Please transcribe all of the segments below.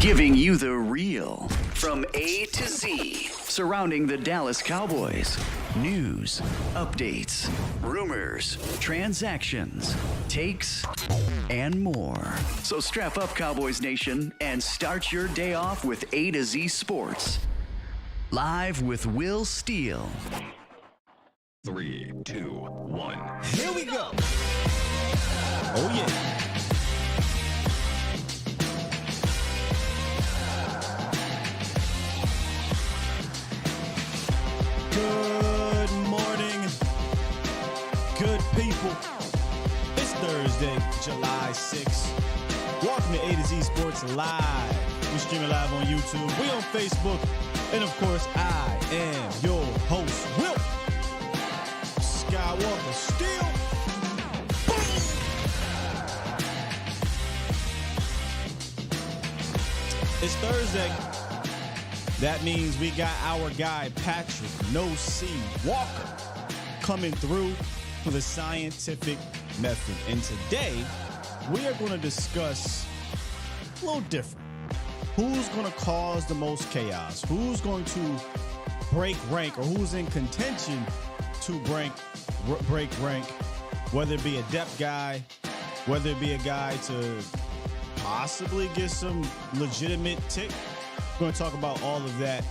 Giving you the real from A to Z surrounding the Dallas Cowboys. News, updates, rumors, transactions, takes, and more. So strap up, Cowboys Nation, and start your day off with A to Z Sports. Live with Will Steele. 3, 2, 1. Here we go. Oh, yeah. Good morning, good people. It's Thursday, July 6th. Welcome to A to Z Sports Live. We're streaming live on YouTube. We on Facebook. And of course, I am your host, Will Skywalker Steele. Boom! It's Thursday. That means we got our guy, Patrick No C Walker, coming through for the scientific method. And today, we are going to discuss a little different. Who's going to cause the most chaos? Who's going to break rank, or who's in contention to break rank, whether it be a depth guy, whether it be a guy to possibly get some legitimate tick. We're going to talk about all of that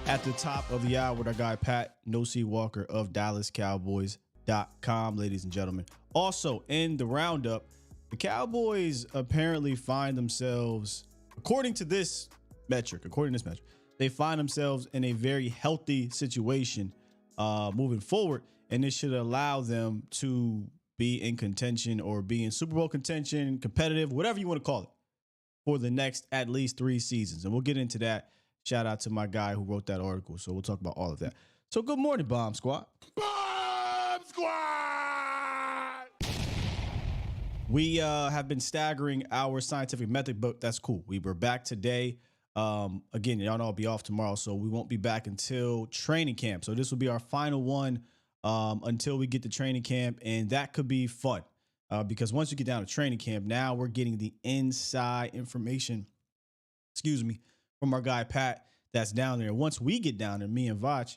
at the top of the hour with our guy, Pat No C Walker of DallasCowboys.com, ladies and gentlemen. Also, in the roundup, the Cowboys apparently find themselves, according to this metric, they find themselves in a very healthy situation moving forward, and this should allow them to be in contention or be in Super Bowl contention, competitive, whatever you want to call it, for the next at least 3 seasons. And we'll get into that. Shout out to my guy who wrote that article. So we'll talk about all of that. So good morning, Bomb Squad. Bomb Squad! We have been staggering our scientific method, but that's cool. We were back today. Again, y'all know I'll be off tomorrow, so we won't be back until training camp. So this will be our final one until we get to training camp, and that could be fun. Because once you get down to training camp, now we're getting the inside information, from our guy, Pat, that's down there. Once we get down there, me and Vach,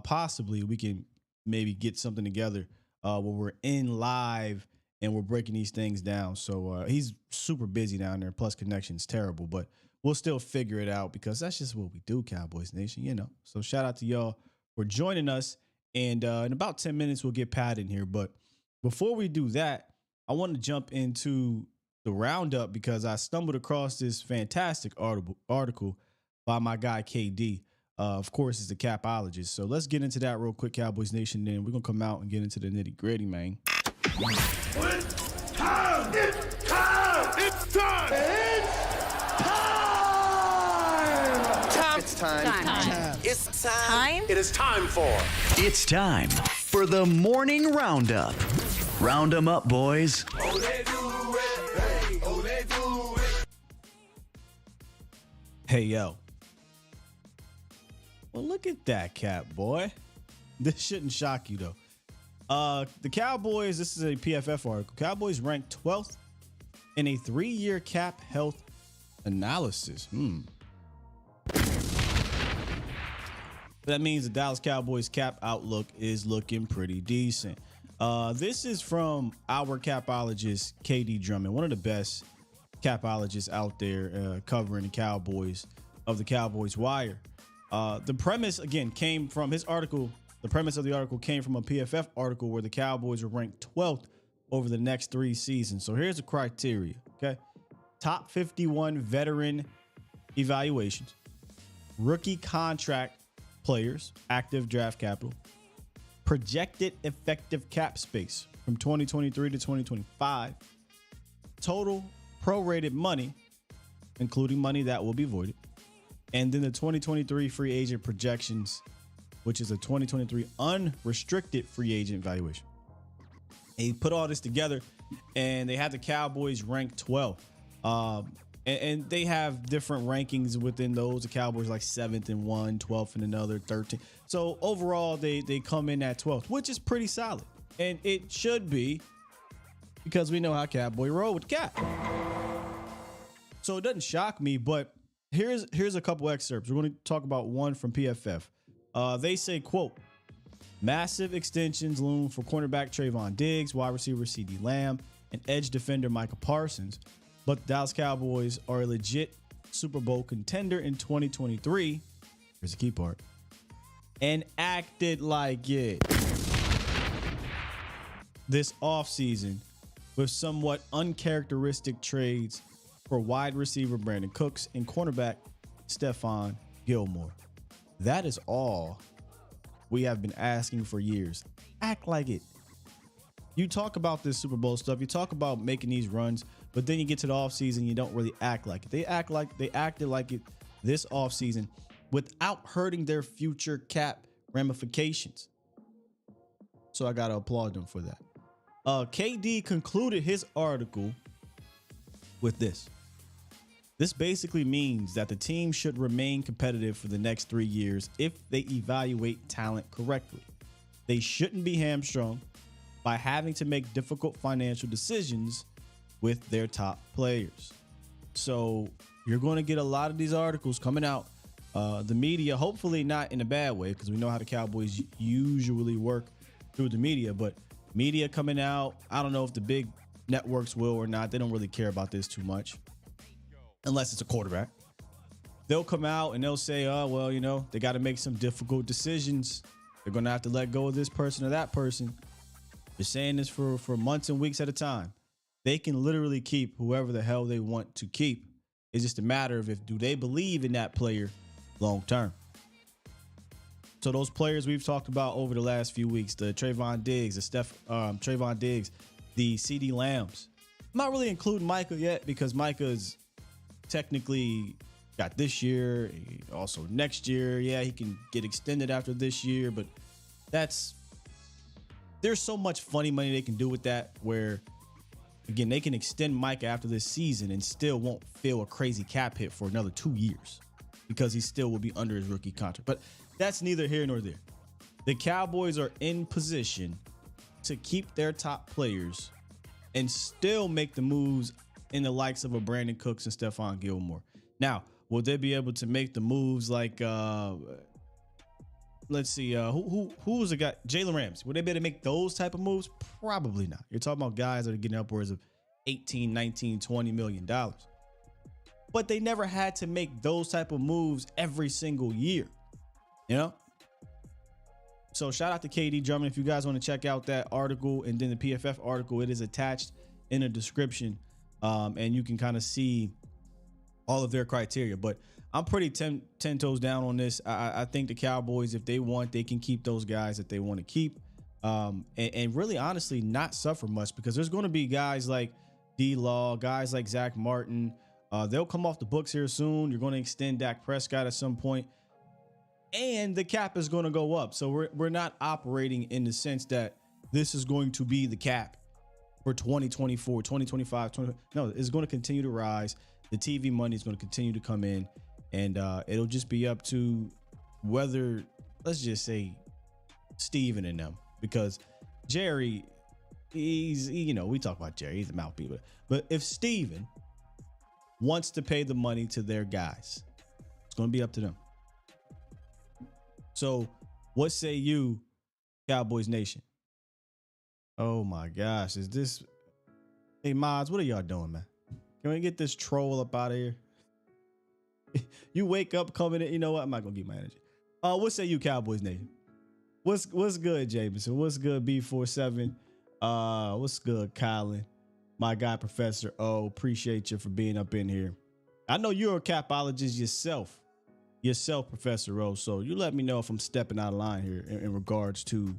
possibly we can maybe get something together where we're in live and we're breaking these things down. So he's super busy down there, plus connection's terrible, but we'll still figure it out because that's just what we do, Cowboys Nation, you know. So shout out to y'all for joining us. And in about 10 minutes, we'll get Pat in here. But before we do that, I want to jump into the roundup because I stumbled across this fantastic article by my guy, KD. Of course, he's the capologist. So let's get into that real quick, Cowboys Nation. Then we're going to come out and get into the nitty gritty, man. It's time! It's time! It's time! It's time! Time. It's time! It is time for... It's time for the morning roundup. Round 'em up, boys. Oh, they do it. Hey, oh, they do it. Hey, yo. Well, look at that, Cap, boy. This shouldn't shock you, though. The Cowboys, this is a PFF article. Cowboys ranked 12th in a 3-year cap health analysis. That means the Dallas Cowboys cap outlook is looking pretty decent. This is from our capologist, KD Drummond, one of the best capologists out there covering the Cowboys of the Cowboys Wire. The premise, again, came from his article. The premise of the article came from a PFF article where the Cowboys were ranked 12th over the next 3 seasons. So here's the criteria, okay? Top 51 veteran evaluations, rookie contract players, active draft capital, projected effective cap space from 2023 to 2025, total prorated money, including money that will be voided, and then the 2023 free agent projections, which is a 2023 unrestricted free agent valuation. And he put all this together, and they had the Cowboys ranked 12th. And they have different rankings within those. The Cowboys like 7th in one, 12th in another, 13th. So overall, they come in at 12th, which is pretty solid. And it should be because we know how Cowboy roll with Cap. So it doesn't shock me, but Here's a couple excerpts. We're going to talk about one from PFF. They say, quote, massive extensions loom for cornerback Trayvon Diggs, wide receiver CeeDee Lamb, and edge defender Micah Parsons. But the Dallas Cowboys are a legit Super Bowl contender in 2023. Here's the key part. And acted like it this offseason with somewhat uncharacteristic trades for wide receiver Brandon Cooks and cornerback Stephon Gilmore. That is all we have been asking for years. Act like it. You talk about this Super Bowl stuff, you talk about making these runs, but then you get to the offseason, you don't really act like it. They acted like it this offseason without hurting their future cap ramifications. So I got to applaud them for that. KD concluded his article with this. This basically means that the team should remain competitive for the next 3 years if they evaluate talent correctly. They shouldn't be hamstrung by having to make difficult financial decisions with their top players. So you're going to get a lot of these articles coming out. The media, hopefully not in a bad way, because we know how the Cowboys usually work through the media, but media coming out, I don't know if the big networks will or not. They don't really care about this too much unless it's a quarterback. They'll come out and they'll say, oh, well, you know, they got to make some difficult decisions. They're going to have to let go of this person or that person. They're saying this for months and weeks at a time. They can literally keep whoever the hell they want to keep. It's just a matter of do they believe in that player long term. So those players we've talked about over the last few weeks, the Trayvon Diggs, the CeeDee Lambs. I'm not really including Micah yet because Micah's technically got this year, also next year. Yeah, he can get extended after this year, but there's so much funny money they can do with that where, again, they can extend Micah after this season and still won't feel a crazy cap hit for another 2 years because he still will be under his rookie contract. But that's neither here nor there. The Cowboys are in position to keep their top players and still make the moves in the likes of a Brandon Cooks and Stephon Gilmore. Now, will they be able to make the moves like, let's see, who was the guy? Jalen Ramsey. Would they be able to make those type of moves? Probably not. You're talking about guys that are getting upwards of 18, 19, 20 million dollars. But they never had to make those type of moves every single year. You know? So shout out to KD Drummond. If you guys want to check out that article and then the PFF article, it is attached in the description. And you can kind of see all of their criteria. But I'm pretty 10 toes down on this. I think the Cowboys, if they want, they can keep those guys that they want to keep. And really, honestly, not suffer much because there's going to be guys like D-Law, guys like Zach Martin. They'll come off the books here soon. You're going to extend Dak Prescott at some point. And the cap is going to go up. So we're not operating in the sense that this is going to be the cap for 2024, 2025, no, it's going to continue to rise. The TV money is going to continue to come in, and it'll just be up to whether, let's just say, Steven and them, because Jerry, we talk about Jerry, he's a mouthpiece, but if Steven wants to pay the money to their guys, it's going to be up to them. So what say you, Cowboys Nation? Oh my gosh, is this? Hey mods, what are y'all doing, man? Can we get this troll up out of here? You wake up coming in, you know what? I'm not gonna get my energy. What say you, Cowboys Nation? What's good, Jameson? What's good, B47? What's good, Colin? My guy, Professor O. Appreciate you for being up in here. I know you're a capologist yourself, Professor O. So you let me know if I'm stepping out of line here in regards to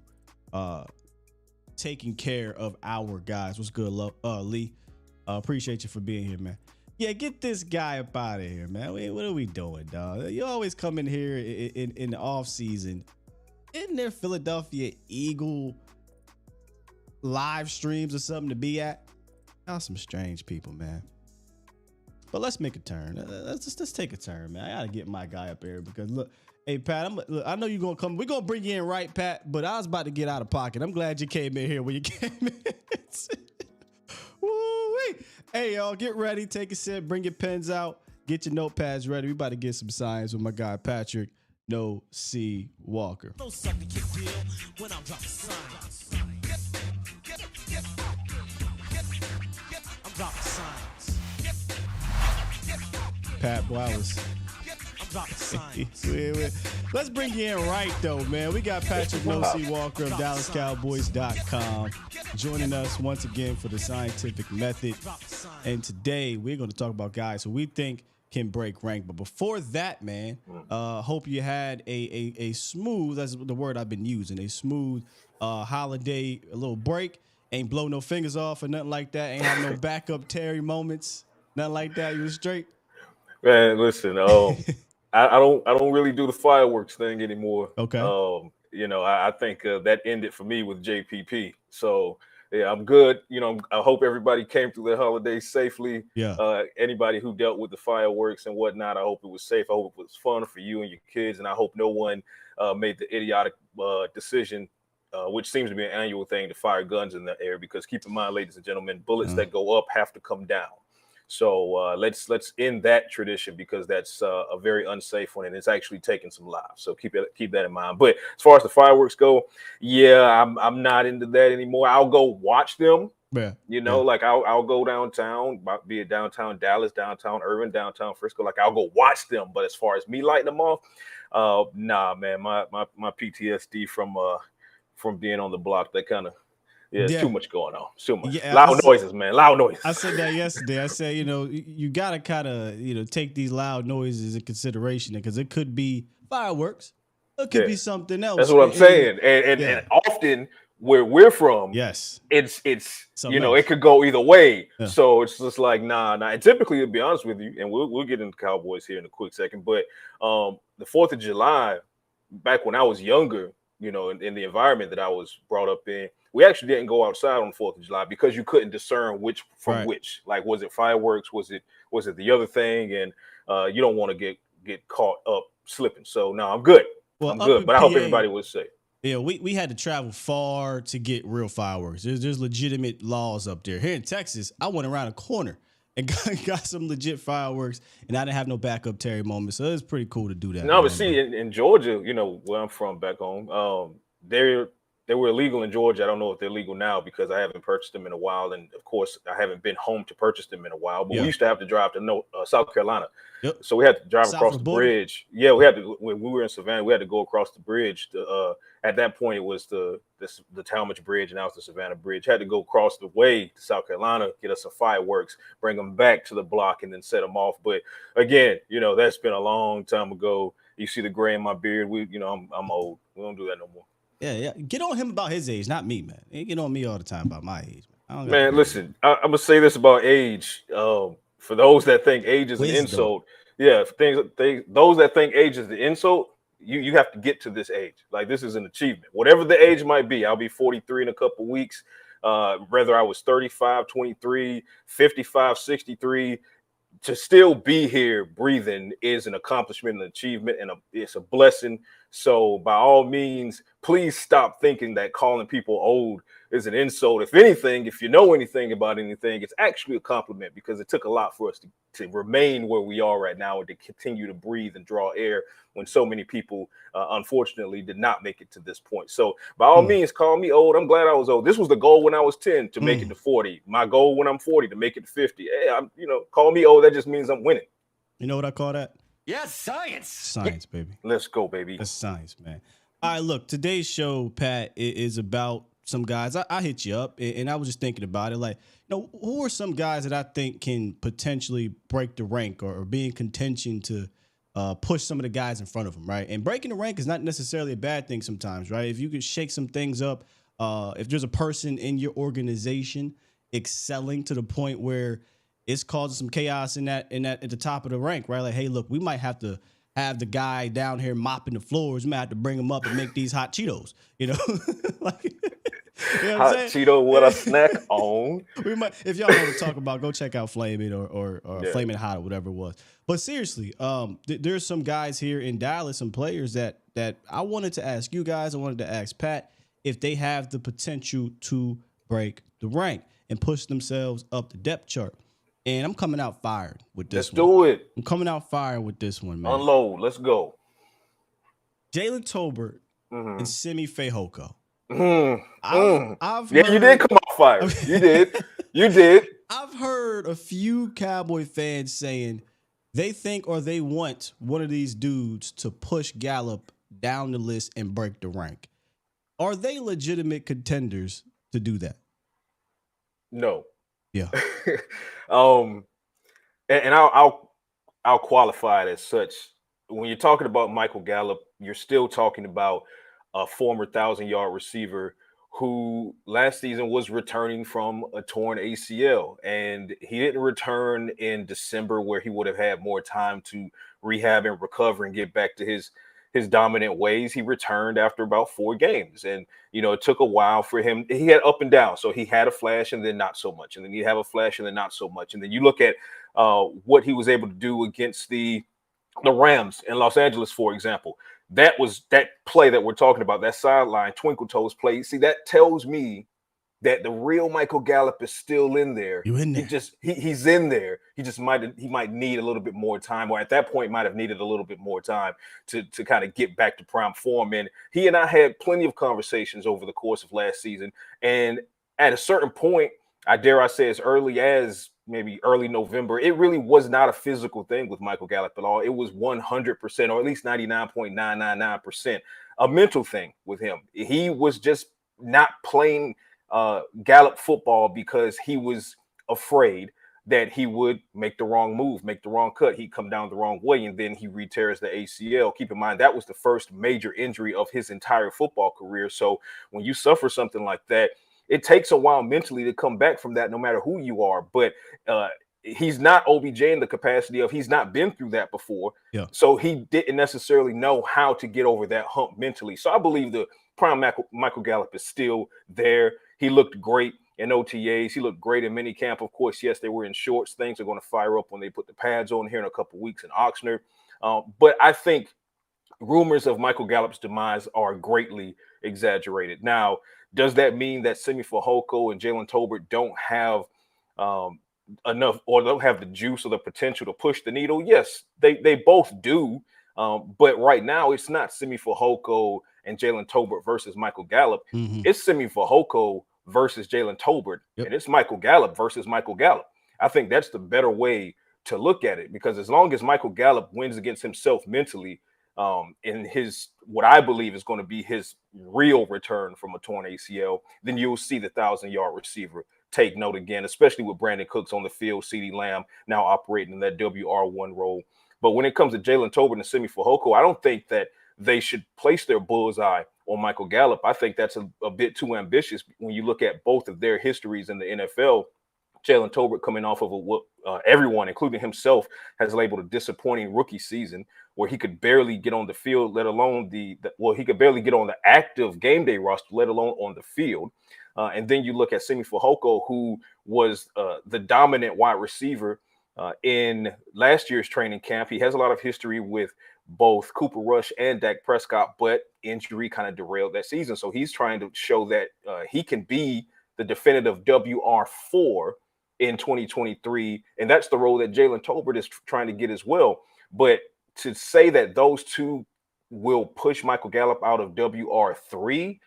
taking care of our guys. What's good, Lee? Appreciate you for being here, man. Yeah, get this guy up out of here, man. What are we doing, dog? You always come in here in the off season. Isn't there Philadelphia Eagle live streams or something to be at? Y'all some strange people, man. But let's make a turn. Let's take a turn, man. I gotta get my guy up here because look, hey Pat, I know you're gonna come. We're gonna bring you in, right, Pat? But I was about to get out of pocket. I'm glad you came in here when you came in. Woo-wee. Hey, y'all, get ready. Take a sip. Bring your pens out. Get your notepads ready. We about to get some science with my guy Patrick No C Walker. No sucker can deal when I'm dropping science. I'm dropping science. Pat Wallace. I'm dropping science. Let's bring you in right, though, man. We got Patrick No C Walker of DallasCowboys.com joining us once again for the scientific method. And today we're going to talk about guys who we think can break rank. But before that, man, hope you had a smooth, that's the word I've been using, a smooth holiday, a little break. Ain't blow no fingers off or nothing like that. Ain't have no backup Terry moments, nothing like that. You was straight. Man, listen, I don't really do the fireworks thing anymore. Okay. I think that ended for me with JPP. So yeah, I'm good. I hope everybody came through the holidays safely. Yeah. Anybody who dealt with the fireworks and whatnot, I hope it was safe. I hope it was fun for you and your kids, and I hope no one made the idiotic decision, which seems to be an annual thing, to fire guns in the air. Because keep in mind, ladies and gentlemen, bullets that go up have to come down. So let's end that tradition, because that's a very unsafe one, and it's actually taking some lives. So keep that in mind. But as far as the fireworks go, yeah, I'm not into that anymore. I'll go watch them. Yeah. Like I'll go downtown, be it downtown Dallas, downtown Irving, downtown Frisco. Like I'll go watch them. But as far as me lighting them off, nah, man, my PTSD from being on the block, that kind of. Yeah, it's too much going on. Too much. Yeah, loud noises, man. Loud noises. I said that yesterday. I said, you got to kind of, take these loud noises in consideration, because it could be fireworks. It could be something else. That's what I'm saying. And often where we're from, yes, it's something it could go either way. Yeah. So it's just like, nah. And typically, to be honest with you, and we'll get into Cowboys here in a quick second, but the 4th of July, back when I was younger, in the environment that I was brought up in, we actually didn't go outside on the 4th of July because you couldn't discern which from which. Like, was it fireworks? Was it the other thing? And you don't want to get caught up slipping. So no, I'm good. Well, I'm good. But I hope everybody was safe. Yeah, we had to travel far to get real fireworks. There's legitimate laws up there. Here in Texas, I went around a corner and got some legit fireworks, and I didn't have no backup Terry moments. So it was pretty cool to do that. No, but see, in Georgia, where I'm from back home, they were illegal in Georgia. I don't know if they're legal now, because I haven't purchased them in a while. And of course, I haven't been home to purchase them in a while. But we used to have to drive to South Carolina. Yep. So we had to drive across the bridge. Yeah, we had to, when we were in Savannah, we had to go across the bridge. At that point, it was the Talmadge Bridge, and now it's the Savannah Bridge. Had to go across the way to South Carolina, get us some fireworks, bring them back to the block, and then set them off. But again, that's been a long time ago. You see the gray in my beard. I'm old. We don't do that no more. Yeah. Get on him about his age, not me, man. He get on me all the time about my age, man. Man, listen, I'm gonna say this about age. For those that think age is an insult, those that think age is the insult, you have to get to this age. Like, this is an achievement. Whatever the age might be, I'll be 43 in a couple weeks. Whether I was 35, 23, 55, 63, to still be here breathing is an accomplishment, an achievement, and it's a blessing. So by all means, please stop thinking that calling people old is an insult. If anything, if you know anything about anything, it's actually a compliment, because it took a lot for us to remain where we are right now and to continue to breathe and draw air when so many people, unfortunately, did not make it to this point. So by all means, call me old. I'm glad I was old. This was the goal when I was 10 to make it to 40. My goal when I'm 40 to make it to 50. Hey, call me old. That just means I'm winning. You know what I call that? Yes, science. Science, baby. Let's go, baby. That's science, man. All right, look, today's show, Pat, is about some guys. I hit you up, and I was just thinking about it. Like, who are some guys that I think can potentially break the rank or be in contention to push some of the guys in front of them, right? And breaking the rank is not necessarily a bad thing sometimes, right? If you can shake some things up, if there's a person in your organization excelling to the point where it's causing some chaos in that at the top of the rank, right? Like, hey, look, we might have to have the guy down here mopping the floors. We might have to bring him up and make these hot Cheetos, like, hot Cheeto with a snack on. We might, if y'all want to talk about, go check out Flamin' or Flamin' Hot or whatever it was. But seriously, there's some guys here in Dallas, some players that I wanted to ask you guys. I wanted to ask Pat if they have the potential to break the rank and push themselves up the depth chart. And I'm coming out fired with this Let's one. do it. I'm coming out fired with this one, man. Unload. Let's go. Jalen Tolbert Mm-hmm. and Simi Fehoko. I've heard, you did come out fire. You did. You did. I've heard a few Cowboy fans saying they think or they want one of these dudes to push Gallup down the list and break the rank. Are they legitimate contenders to do that? No. Yeah. And I'll qualify it as such. When you're talking about Michael Gallup, you're still talking about a former 1,000-yard receiver who last season was returning from a torn ACL, and he didn't return in December where he would have had more time to rehab and recover and get back to his dominant ways. He returned after about 4 games, and it took a while for him. He had up and down, so he had a flash and then not so much, and then he'd have a flash and then not so much, and then you look at what he was able to do against the Rams in Los Angeles, for example. That play that we're talking about, that sideline twinkle toes play. See, that tells me that the real Michael Gallup is still in there. You in there? He's in there. He might need a little bit more time, or at that point might have needed a little bit more time to kind of get back to prime form. And he and I had plenty of conversations over the course of last season. And at a certain point, I dare say as early as maybe early November, it really was not a physical thing with Michael Gallup at all. It was 100%, or at least 99.999% a mental thing with him. He was just not playing Gallup football because he was afraid that he would make the wrong move, make the wrong cut. He'd come down the wrong way, and then he re-tears the ACL. Keep in mind, that was the first major injury of his entire football career. So when you suffer something like that, it takes a while mentally to come back from that, no matter who you are. But he's not OBJ in the capacity of he's not been through that before. Yeah. So he didn't necessarily know how to get over that hump mentally. So I believe the prime Michael Gallup is still there. He looked great in OTAs. He looked great in minicamp. Of course, yes, they were in shorts. Things are going to fire up when they put the pads on here in a couple of weeks in Oxnard. But I think rumors of Michael Gallup's demise are greatly exaggerated. Now, does that mean that Simi Fehoko and Jalen Tolbert don't have enough, or don't have the juice or the potential to push the needle? Yes, they both do. But right now, it's not Simi Fehoko and Jalen Tolbert versus Michael Gallup. Mm-hmm. It's Simi Fehoko versus Jalen Tolbert, and it's Michael Gallup versus Michael Gallup. I think that's the better way to look at it, because as long as Michael Gallup wins against himself mentally, in his, what I believe is going to be his real return from a torn ACL, then you'll see the 1,000-yard receiver take note again, especially with Brandon Cooks on the field, CeeDee Lamb now operating in that WR1 role. But when it comes to Jalen Tolbert and Simi Fehoko, I don't think that they should place their bullseye on Michael Gallup. I think that's a bit too ambitious when you look at both of their histories in the NFL. Jalen Tolbert coming off of what everyone, including himself, has labeled a disappointing rookie season, where he could barely get on the field, let alone he could barely get on the active game day roster, let alone on the field. And then you look at Simi Fehoko, who was the dominant wide receiver in last year's training camp. He has a lot of history with both Cooper Rush and Dak Prescott, but injury kind of derailed that season. So he's trying to show that he can be the definitive WR4 in 2023. And that's the role that Jalen Tolbert is trying to get as well. But to say that those two will push Michael Gallup out of WR3,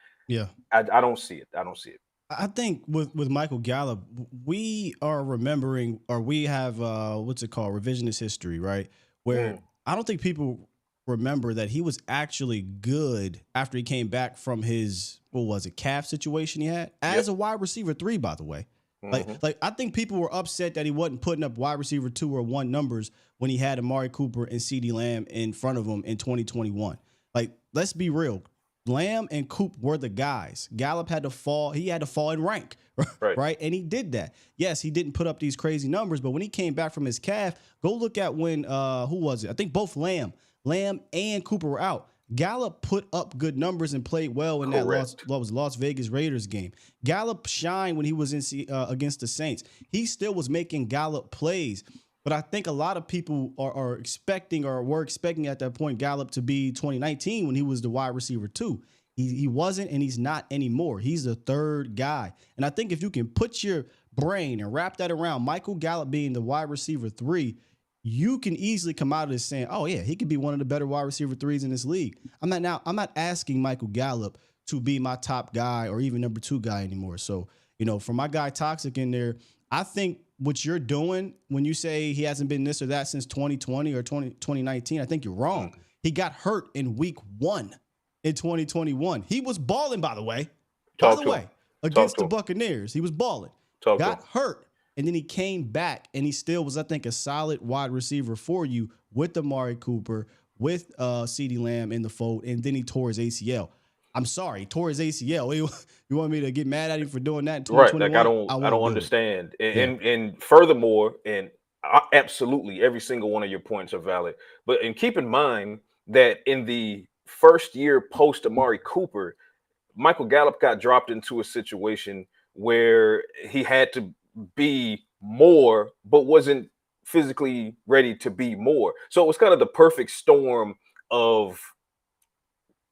I don't see it. I don't see it. I think with Michael Gallup, we are remembering, or we have what's it called, revisionist history, right? Where I don't think people remember that he was actually good after he came back from his, calf situation he had as a wide receiver 3, by the way. Like I think people were upset that he wasn't putting up wide receiver 2 or 1 numbers when he had Amari Cooper and CeeDee Lamb in front of him in 2021. Like, let's be real. Lamb and Coop were the guys. Gallup had to fall. He had to fall in rank, right? And he did that. Yes, he didn't put up these crazy numbers, but when he came back from his calf, go look at when, who was it? I think both Lamb and Cooper were out. Gallup put up good numbers and played well in that Las Vegas Raiders game. Gallup shined when he was in against the Saints. He still was making Gallup plays. But I think a lot of people are expecting, or were expecting at that point, Gallup to be 2019 when he was the wide receiver 2. He wasn't, and he's not anymore. He's the 3rd guy. And I think if you can put your brain and wrap that around Michael Gallup being the wide receiver 3, you can easily come out of this saying, oh yeah, he could be one of the better wide receiver 3s in this league. I'm not asking Michael Gallup to be my top guy or even number 2 guy anymore. So, for my guy Toxic in there, I think what you're doing when you say he hasn't been this or that since 2020 or 2019, I think you're wrong. He got hurt in week 1 in 2021. He was balling, by the way. Against the Buccaneers. He was balling. Got hurt. And then he came back and he still was, I think, a solid wide receiver for you with Amari Cooper, with CeeDee Lamb in the fold, and then he tore his ACL. I'm sorry, he tore his ACL. You want me to get mad at him for doing that in 2021? Right, like I don't understand. And furthermore, absolutely every single one of your points are valid. But keep in mind that in the first year post Amari Cooper, Michael Gallup got dropped into a situation where he had to be more, but wasn't physically ready to be more. So it was kind of the perfect storm of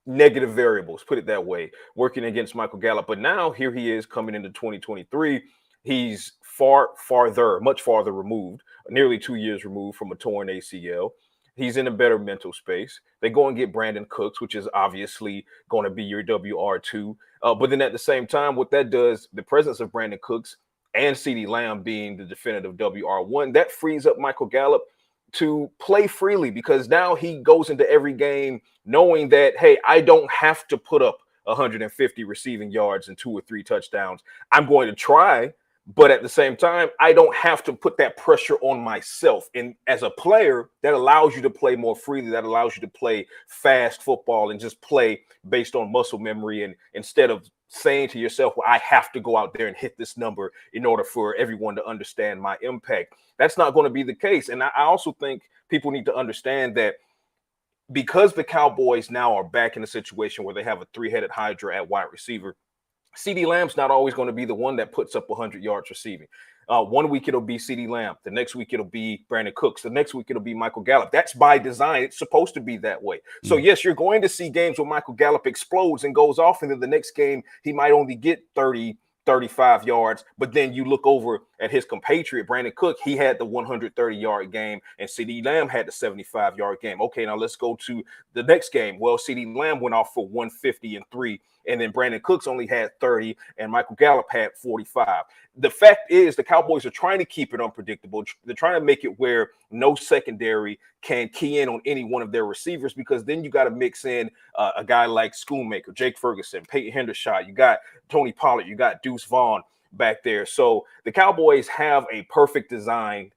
negative variables, put it that way, working against Michael Gallup. But now here he is coming into 2023. He's much farther removed, nearly 2 years removed from a torn ACL. He's in a better mental space. They go and get Brandon Cooks, which is obviously going to be your WR2. But then at the same time, what that does, the presence of Brandon Cooks and CeeDee Lamb being the definitive WR1, that frees up Michael Gallup to play freely, because now he goes into every game knowing that, hey, I don't have to put up 150 receiving yards and 2 or 3 touchdowns. I'm going to try, but at the same time, I don't have to put that pressure on myself. And as a player, that allows you to play more freely. That allows you to play fast football and just play based on muscle memory. And instead of saying to yourself, well, I have to go out there and hit this number in order for everyone to understand my impact. That's not going to be the case. And I also think people need to understand that because the Cowboys now are back in a situation where they have a 3-headed hydra at wide receiver, CeeDee Lamb's not always going to be the one that puts up 100 yards receiving. 1 week it'll be CeeDee Lamb. The next week it'll be Brandon Cooks. The next week it'll be Michael Gallup. That's by design. It's supposed to be that way. So yes, you're going to see games where Michael Gallup explodes and goes off, and then the next game he might only get 30, 35 yards. But then you look over at his compatriot, Brandon Cook. He had the 130-yard game, and CeeDee Lamb had the 75-yard game. Okay, now let's go to the next game. Well, CeeDee Lamb went off for 150 and 3. And then Brandon Cooks only had 30, and Michael Gallup had 45. The fact is, the Cowboys are trying to keep it unpredictable. They're trying to make it where no secondary can key in on any one of their receivers, because then you got to mix in a guy like Schoonmaker, Jake Ferguson, Peyton Hendershot. You got Tony Pollard. You got Deuce Vaughn back there. So the Cowboys have a perfectly designed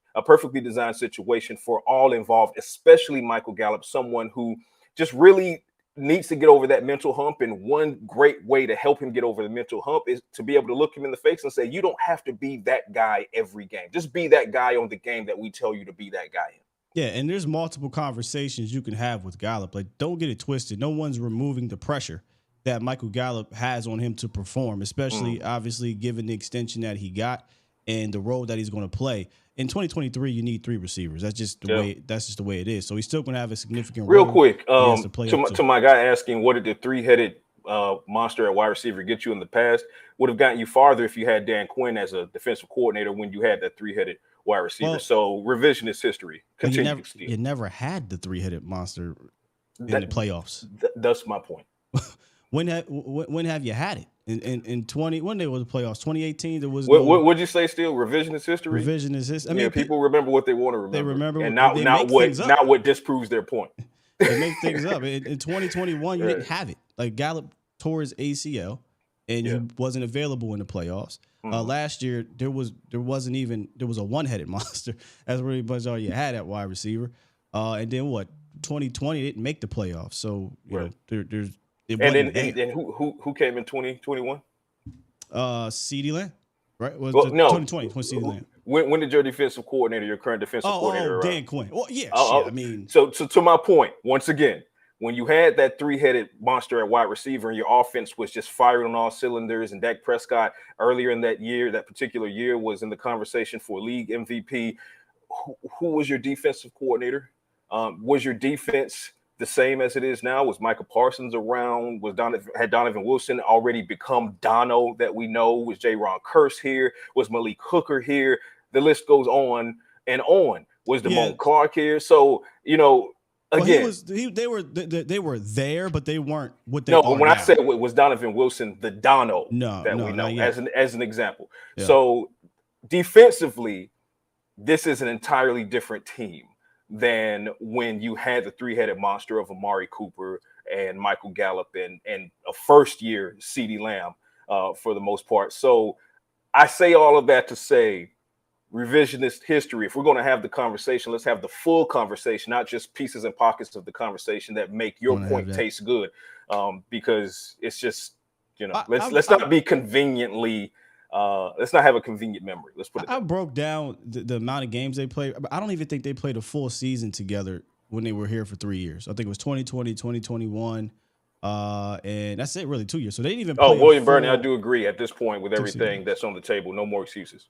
situation for all involved, especially Michael Gallup, someone who just really needs to get over that mental hump. And one great way to help him get over the mental hump is to be able to look him in the face and say, you don't have to be that guy every game. Just be that guy on the game that we tell you to be that guy in. Yeah, and there's multiple conversations you can have with Gallup. Like, don't get it twisted. No one's removing the pressure that Michael Gallup has on him to perform, especially obviously given the extension that he got and the role that he's going to play. In 2023, you need 3 receivers. That's just the way. That's just the way it is. So he's still going to have a significant role. Real quick, to my guy asking, what did the 3-headed monster at wide receiver get you in the past? Would have gotten you farther if you had Dan Quinn as a defensive coordinator when you had that 3-headed wide receiver. So revisionist history continues. You never had the 3-headed monster in the playoffs. That's my point. When have you had it? In 20, when there was the playoffs, 2018, there was. What would you say? Still revisionist history. Revisionist history. I mean, people remember what they want to remember. They remember, and not what disproves their point. They make things up. In 2021, you didn't have it. Like, Gallup tore his ACL, and he wasn't available in the playoffs. Last year, there was a 1-headed monster. That's really much all you had at wide receiver. And then 2020 didn't make the playoffs. So there's. And who came in 2021? CeeDee Lamb, right? 2020 CeeDee Lamb. When did your defensive coordinator, your current defensive coordinator? Dan Quinn. Well, yeah. I mean, so to my point, once again, when you had that 3-headed monster at wide receiver and your offense was just firing on all cylinders, and Dak Prescott earlier in that particular year, was in the conversation for league MVP, who was your defensive coordinator? Was your defense the same as it is now? Was Michael Parsons around? Had Donovan Wilson already become Dono that we know? Was J-Ron Curse here? Was Malik Hooker here? The list goes on and on. Was Damone Clark here? So, again, they were there, but they weren't what they no, are when now. I said was Donovan Wilson the Dono that we know as an example. Yeah. So defensively, this is an entirely different team than when you had the three-headed monster of Amari Cooper and Michael Gallup and a first-year CeeDee Lamb for the most part. So I say all of that to say revisionist history. If we're going to have the conversation, let's have the full conversation, not just pieces and pockets of the conversation that make your point taste good. Because it's just, let's not be conveniently. Let's not have a convenient memory. Let's put it. I broke down the amount of games they played. I don't even think they played a full season together when they were here for 3 years. I think it was 2020, 2021. And that's it, really 2 years. So they didn't even play. William Burney, I do agree at this point with everything that's on the table. No more excuses.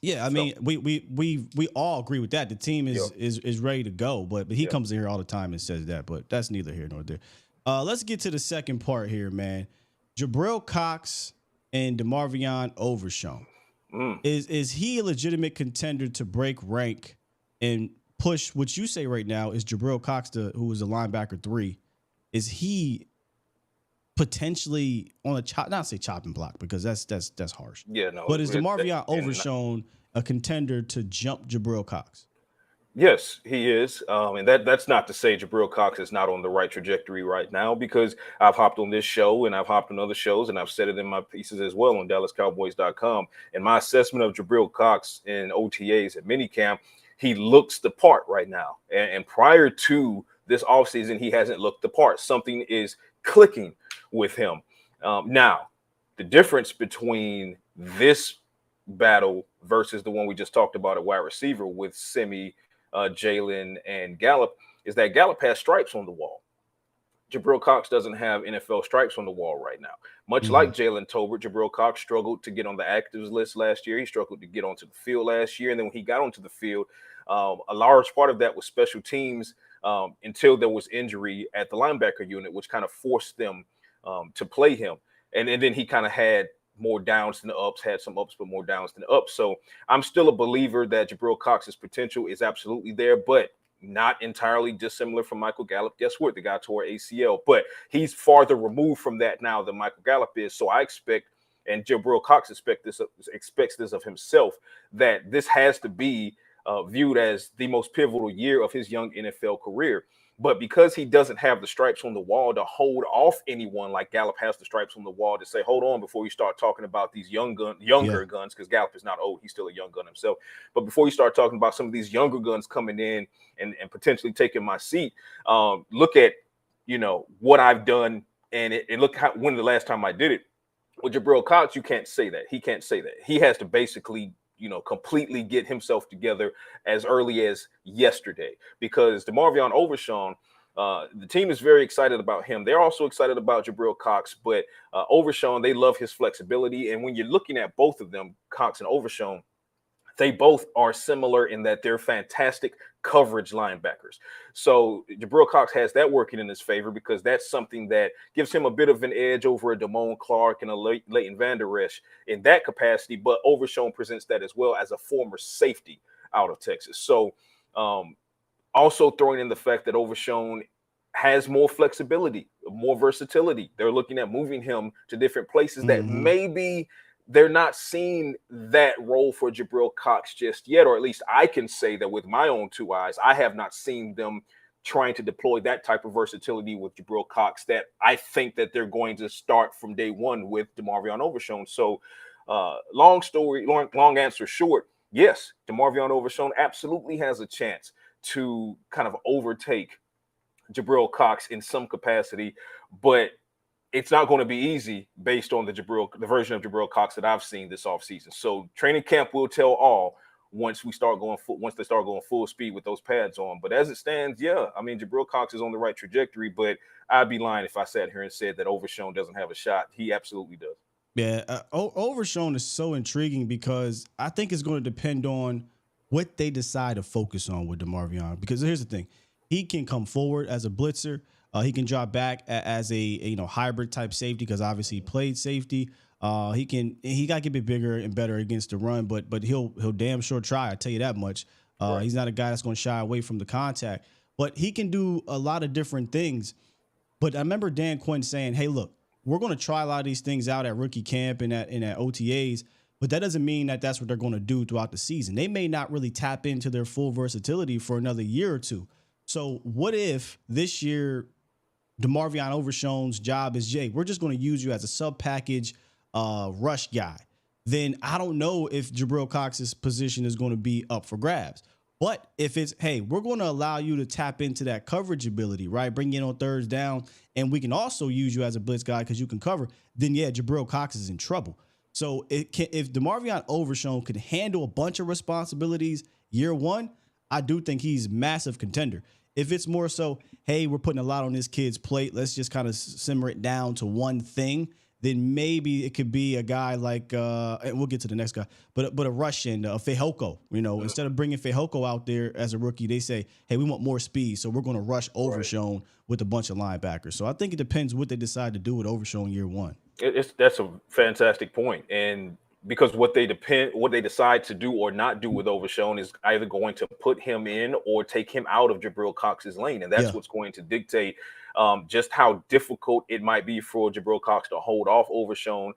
Yeah, I mean, we all agree with that. The team is ready to go, but he comes in here all the time and says that, but that's neither here nor there. Let's get to the second part here, man. Jabril Cox and DeMarvion Overshown. Is he a legitimate contender to break rank and push what you say right now? Is Jabril Cox, who was a linebacker 3, is he potentially on a not say chopping block because that's harsh. Yeah, no. But is DeMarvion Overshown a contender to jump Jabril Cox? Yes, he is. And that's not to say Jabril Cox is not on the right trajectory right now, because I've hopped on this show and I've hopped on other shows and I've said it in my pieces as well on DallasCowboys.com. And my assessment of Jabril Cox in OTAs at minicamp, he looks the part right now. And prior to this offseason, he hasn't looked the part. Something is clicking with him. Now, the difference between this battle versus the one we just talked about at wide receiver with Simi, Jalen, and Gallup is that Gallup has stripes on the wall. Jabril Cox doesn't have NFL stripes on the wall right now. Much like Jalen Tolbert, Jabril Cox struggled to get on the actives list last year. He struggled to get onto the field last year. And then when he got onto the field, a large part of that was special teams until there was injury at the linebacker unit, which kind of forced them to play him. And then he kind of had more downs than ups, had some ups, but more downs than ups. So I'm still a believer that Jabril Cox's potential is absolutely there, but not entirely dissimilar from Michael Gallup. Guess what? The guy tore ACL, but he's farther removed from that now than Michael Gallup is. So I expect, and Jabril Cox expects this of himself, that this has to be viewed as the most pivotal year of his young NFL career. But because he doesn't have the stripes on the wall to hold off anyone like Gallup has the stripes on the wall to say, hold on, before you start talking about these younger guns, because Gallup is not old. He's still a young gun himself. But before you start talking about some of these younger guns coming in and potentially taking my seat, look at, what I've done. And look when the last time I did it. With Jabril Cox, you can't say that. He can't say that. He has to basically completely get himself together as early as yesterday, because DeMarvion Overshown, the team is very excited about him. They're also excited about Jabril Cox, but Overshown, they love his flexibility. And when you're looking at both of them, Cox and Overshown, they both are similar in that they're fantastic coverage linebackers. So Jabril Cox has that working in his favor, because that's something that gives him a bit of an edge over a Damone Clark and a Leighton Vander Esch in that capacity. But Overshown presents that as well as a former safety out of Texas. So also throwing in the fact that Overshown has more flexibility, more versatility. They're looking at moving him to different places that maybe they're not seeing that role for Jabril Cox just yet, or at least I can say that with my own two eyes, I have not seen them trying to deploy that type of versatility with Jabril Cox that I think that they're going to start from day one with DeMarvion Overshown. So long answer short, yes, DeMarvion Overshown absolutely has a chance to kind of overtake Jabril Cox in some capacity, but it's not going to be easy based on the version of Jabril Cox that I've seen this offseason. So training camp will tell all once they start going full speed with those pads on. But as it stands, Jabril Cox is on the right trajectory, but I'd be lying if I sat here and said that Overshown doesn't have a shot. He absolutely does. Yeah, Overshown is so intriguing because I think it's going to depend on what they decide to focus on with DeMarvion. Because here's the thing. he can come forward as a blitzer. He can drop back as a hybrid type safety because obviously he played safety. He got to get a bit bigger and better against the run, but he'll damn sure try. I tell you that much. Right. He's not a guy that's going to shy away from the contact, but he can do a lot of different things. But I remember Dan Quinn saying, "Hey, look, we're going to try a lot of these things out at rookie camp and at OTAs, but that doesn't mean that that's what they're going to do throughout the season. They may not really tap into their full versatility for another year or two. So what if this year DeMarvion Overshown's job is, Jay, we're just going to use you as a sub package rush guy? Then I don't know if Jabril Cox's position is going to be up for grabs. But if it's, hey, we're going to allow you to tap into that coverage ability, right? Bring you in on thirds down, and we can also use you as a blitz guy because you can cover, then yeah, Jabril Cox is in trouble. So if DeMarvion Overshown could handle a bunch of responsibilities year one, I do think he's massive contender. If it's more so, hey, we're putting a lot on this kid's plate, let's just kind of simmer it down to one thing, then maybe it could be a guy like, and we'll get to the next guy, but a Russian, a Fehoko. Instead of bringing Fehoko out there as a rookie, they say, hey, we want more speed, so we're going to rush Overshown with a bunch of linebackers. So I think it depends what they decide to do with Overshown year one. That's a fantastic point. And because what they decide to do or not do with Overshown is either going to put him in or take him out of Jabril Cox's lane. And that's what's going to dictate just how difficult it might be for Jabril Cox to hold off Overshown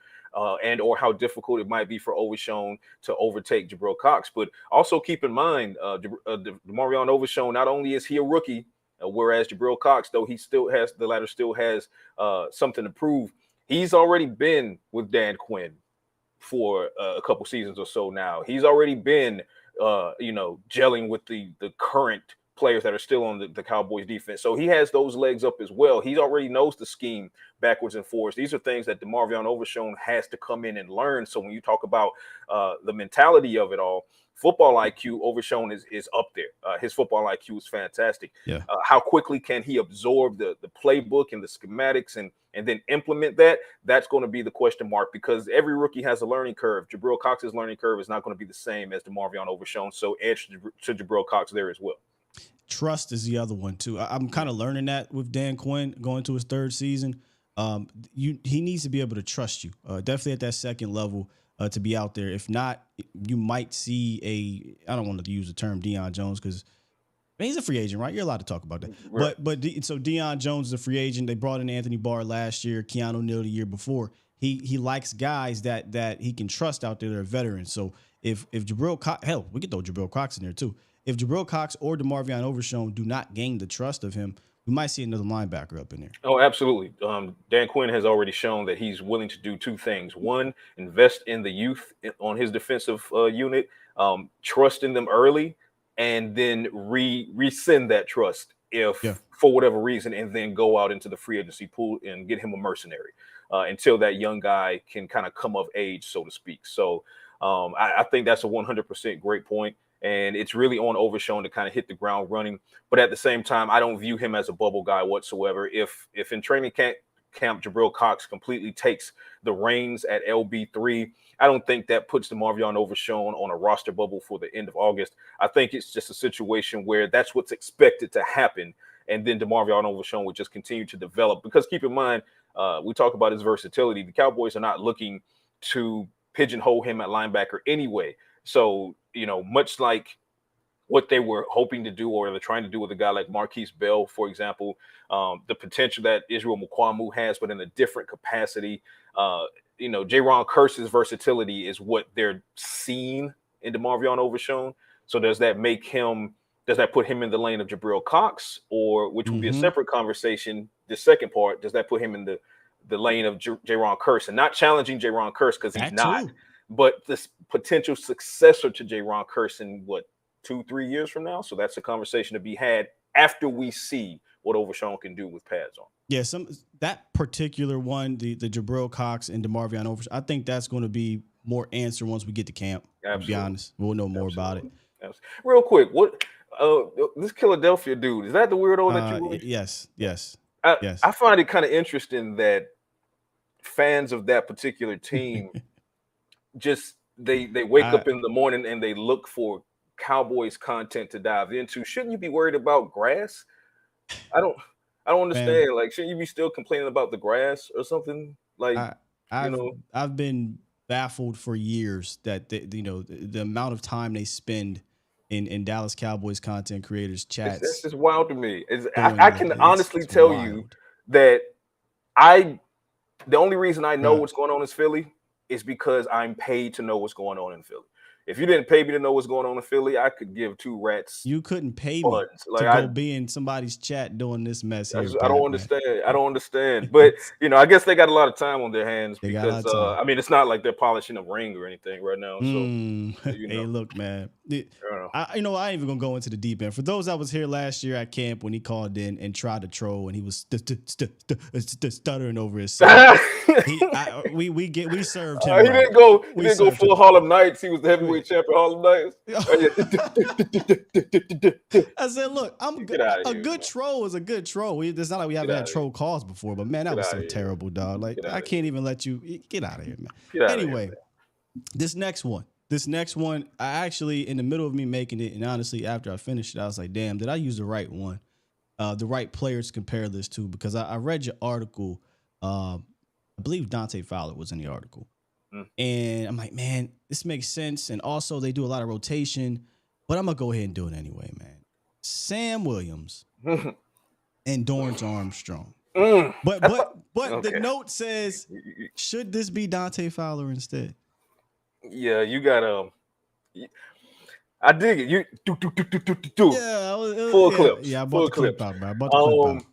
and or how difficult it might be for Overshown to overtake Jabril Cox. But also keep in mind, DeMarvion Overshown, not only is he a rookie, whereas Jabril Cox, though the latter still has something to prove. He's already been with Dan Quinn for a couple seasons or so now. He's already been, gelling with the current players that are still on the Cowboys defense. So he has those legs up as well. He already knows the scheme backwards and forwards. These are things that DeMarvion Overshown has to come in and learn. So when you talk about the mentality of it all, football IQ, Overshown is up there. His football IQ is fantastic. Yeah. How quickly can he absorb the playbook and the schematics and then implement that? That's going to be the question mark, because every rookie has a learning curve. Jabril Cox's learning curve is not going to be the same as DeMarvion Overshown. So edge to Jabril Cox there as well. Trust is the other one too. I'm kind of learning that with Dan Quinn going to his third season. He needs to be able to trust you, definitely at that second level. To be out there. If not, you might see I don't want to use the term Deion Jones because he's a free agent, right? You're allowed to talk about that. Right. So Deion Jones is a free agent. They brought in Anthony Barr last year, Keanu Neal the year before. He likes guys that he can trust out there that are veterans. So if Jabril Cox, hell, we could throw Jabril Cox in there too. If Jabril Cox or DeMarvion Overshown do not gain the trust of him, we might see another linebacker up in there. Oh, absolutely. Dan Quinn has already shown that he's willing to do two things. One, invest in the youth on his defensive unit, trust in them early, and then rescind that trust for whatever reason, and then go out into the free agency pool and get him a mercenary until that young guy can kind of come of age, so to speak. So I think that's a 100% great point. And it's really on Overshown to kind of hit the ground running. But at the same time, I don't view him as a bubble guy whatsoever. If in training camp Jabril Cox completely takes the reins at LB3, I don't think that puts DeMarvion Overshown on a roster bubble for the end of August. I think it's just a situation where that's what's expected to happen. And then DeMarvion Overshown would just continue to develop. Because keep in mind, we talk about his versatility. The Cowboys are not looking to pigeonhole him at linebacker anyway. So, much like what they were hoping to do or they're trying to do with a guy like Marquise Bell, for example, the potential that Israel Mukuamu has, but in a different capacity. Jaron Kearse's versatility is what they're seeing in DeMarvion Overshown. So does that put him in the lane of Jabril Cox, or which would be a separate conversation? The second part, does that put him in the lane of Jaron Kearse? And not challenging Jaron Kearse because he's not. But this potential successor to Jaron Kearse in 2-3 years from now. So that's a conversation to be had after we see what Overshown can do with pads on. Yeah, that particular one, the Jabril Cox and DeMarvion Overshown, I think that's going to be more answer once we get to camp. Absolutely. To be honest, we'll know more about it. Absolutely. Real quick, what this Philadelphia dude, is that the weirdo that you? Yes. I find it kind of interesting that fans of that particular team. Just they wake up in the morning and they look for Cowboys content to dive into. Shouldn't you be worried about grass? I don't I don't Man, understand. Like, shouldn't you be still complaining about the grass or something? Like, I you I've know, I've been baffled for years that the amount of time they spend in Dallas Cowboys content creators that's chats just wild to me. I doing that. can honestly It's tell you wild. that I the only reason I know Bruh, what's going on in Philly is because I'm paid to know what's going on in Philly. If you didn't pay me to know what's going on in Philly, I could give two rats you couldn't pay me buns. to Like go be in somebody's chat doing this mess here, I don't Cap, man. understand. I don't understand. But I guess they got a lot of time on their hands They got a lot because of time. I mean, it's not like they're polishing a ring or anything right now. So you Hey, know, look, man. I don't know. I ain't even gonna go into the deep end. For those that was here last year at camp when he called in and tried to troll and he was stuttering over himself. We served him right. He We didn't go served him. full Harlem Nights. He was the heavyweight We- champion Harlem Nights. I said, look, Get out of a here, good man. troll is a good troll. It's not like we Get haven't out had of here. troll calls before, but man, that Get was out so of here. terrible, dog. Like Get out I of can't here. even let you get out of here, man. Get out of here, Anyway, man. this next one, I actually in the middle of me making it, and honestly, after I finished it, I was like, damn, did I use the right one? The right players to compare this to? Because I read your article. I believe Dante Fowler was in the article. Mm. And I'm like, man, this makes sense. And also they do a lot of rotation, but I'm gonna go ahead and do it anyway, man. Sam Williams and Dorrance Armstrong. Mm. But the Okay. note says, should this be Dante Fowler instead? Yeah, you got I dig it. You do. Yeah, Full clips. yeah. I brought Full the clip clips. out, bro. I brought the clip out.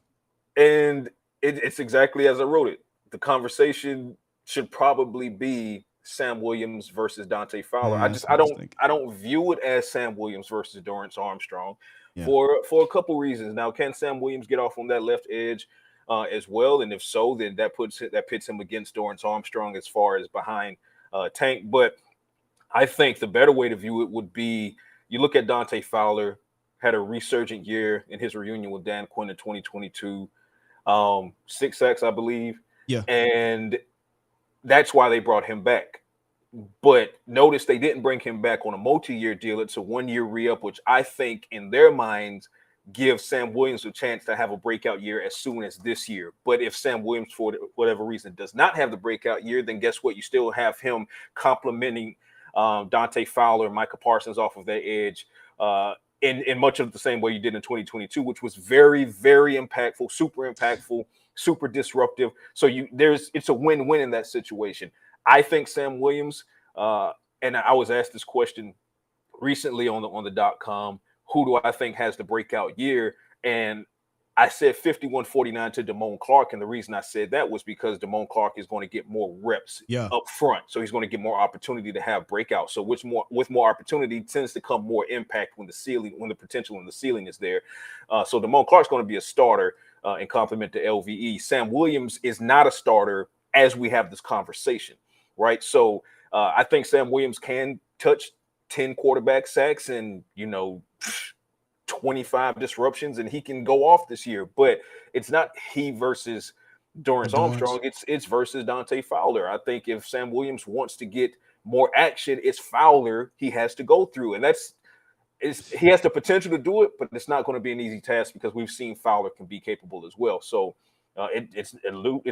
And it's exactly as I wrote it. The conversation should probably be Sam Williams versus Dante Fowler. Yeah, that's what I was thinking. I don't view it as Sam Williams versus Dorrance Armstrong Yeah. for a couple reasons. Now, can Sam Williams get off on that left edge as well? And if so, then that pits him against Dorrance Armstrong as far as behind Tank. But I think the better way to view it would be you look at Dante Fowler, had a resurgent year in his reunion with Dan Quinn in 2022, 6 sacks, I believe. Yeah. And that's why they brought him back. But notice they didn't bring him back on a multi-year deal. It's a 1-year re-up, which I think in their minds gives Sam Williams a chance to have a breakout year as soon as this year. But if Sam Williams, for whatever reason, does not have the breakout year, then guess what? You still have him complementing Dante Fowler, Micah Parsons off of that edge in much of the same way you did in 2022, which was very, very impactful, super disruptive. So it's a win-win in that situation. I think Sam Williams, and I was asked this question recently on the .com, who do I think has the breakout year? And I said 51-49 to Damone Clark. And the reason I said that was because Damone Clark is going to get more reps up front. So he's going to get more opportunity to have breakouts. So with more opportunity tends to come more impact when the potential in the ceiling is there. So Damone Clark's going to be a starter and complement to LVE. Sam Williams is not a starter as we have this conversation, right? So I think Sam Williams can touch 10 quarterback sacks and, 25 disruptions, and he can go off this year. But it's not he versus Dorrance Armstrong. It's versus Dante Fowler. I think if Sam Williams wants to get more action, it's Fowler he has to go through. And he has the potential to do it, but it's not going to be an easy task because we've seen Fowler can be capable as well. So it's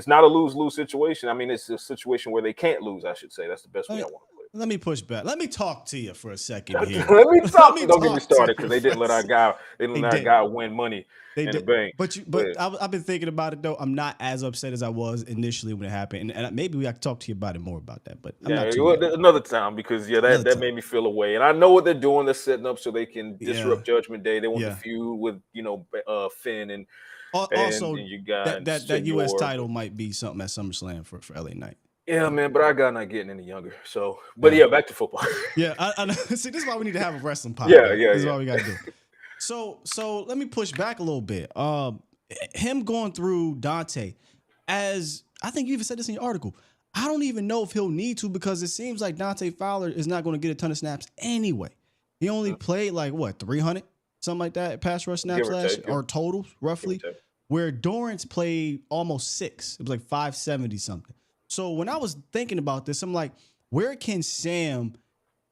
not a lose-lose situation. I mean, it's a situation where they can't lose, I should say. That's the best way I want to put it. Let me push back. Let me talk to you for a second here. Let me talk. Don't get me started because they didn't let our guy win money in the bank. But I've been thinking about it though. I'm not as upset as I was initially when it happened, and maybe I can talk to you about it more about that. But I'm not too another time because that made me feel away, and I know what they're doing. They're setting up so they can disrupt Judgment Day. They want the feud with Finn and also and you got that U.S. title might be something at SummerSlam for LA Knight. Yeah, man, but our guy not getting any younger. So, but yeah, back to football. Yeah, I know. See, this is why we need to have a wrestling podcast. Yeah. This is why we got to do. So let me push back a little bit. Him going through Dante, as I think you even said this in your article. I don't even know if he'll need to because it seems like Dante Fowler is not going to get a ton of snaps anyway. He only played 300, something like that, pass rush snaps or totals roughly. Where Dorrance played almost 6. It was like 570 something. So when I was thinking about this, I'm like, where can Sam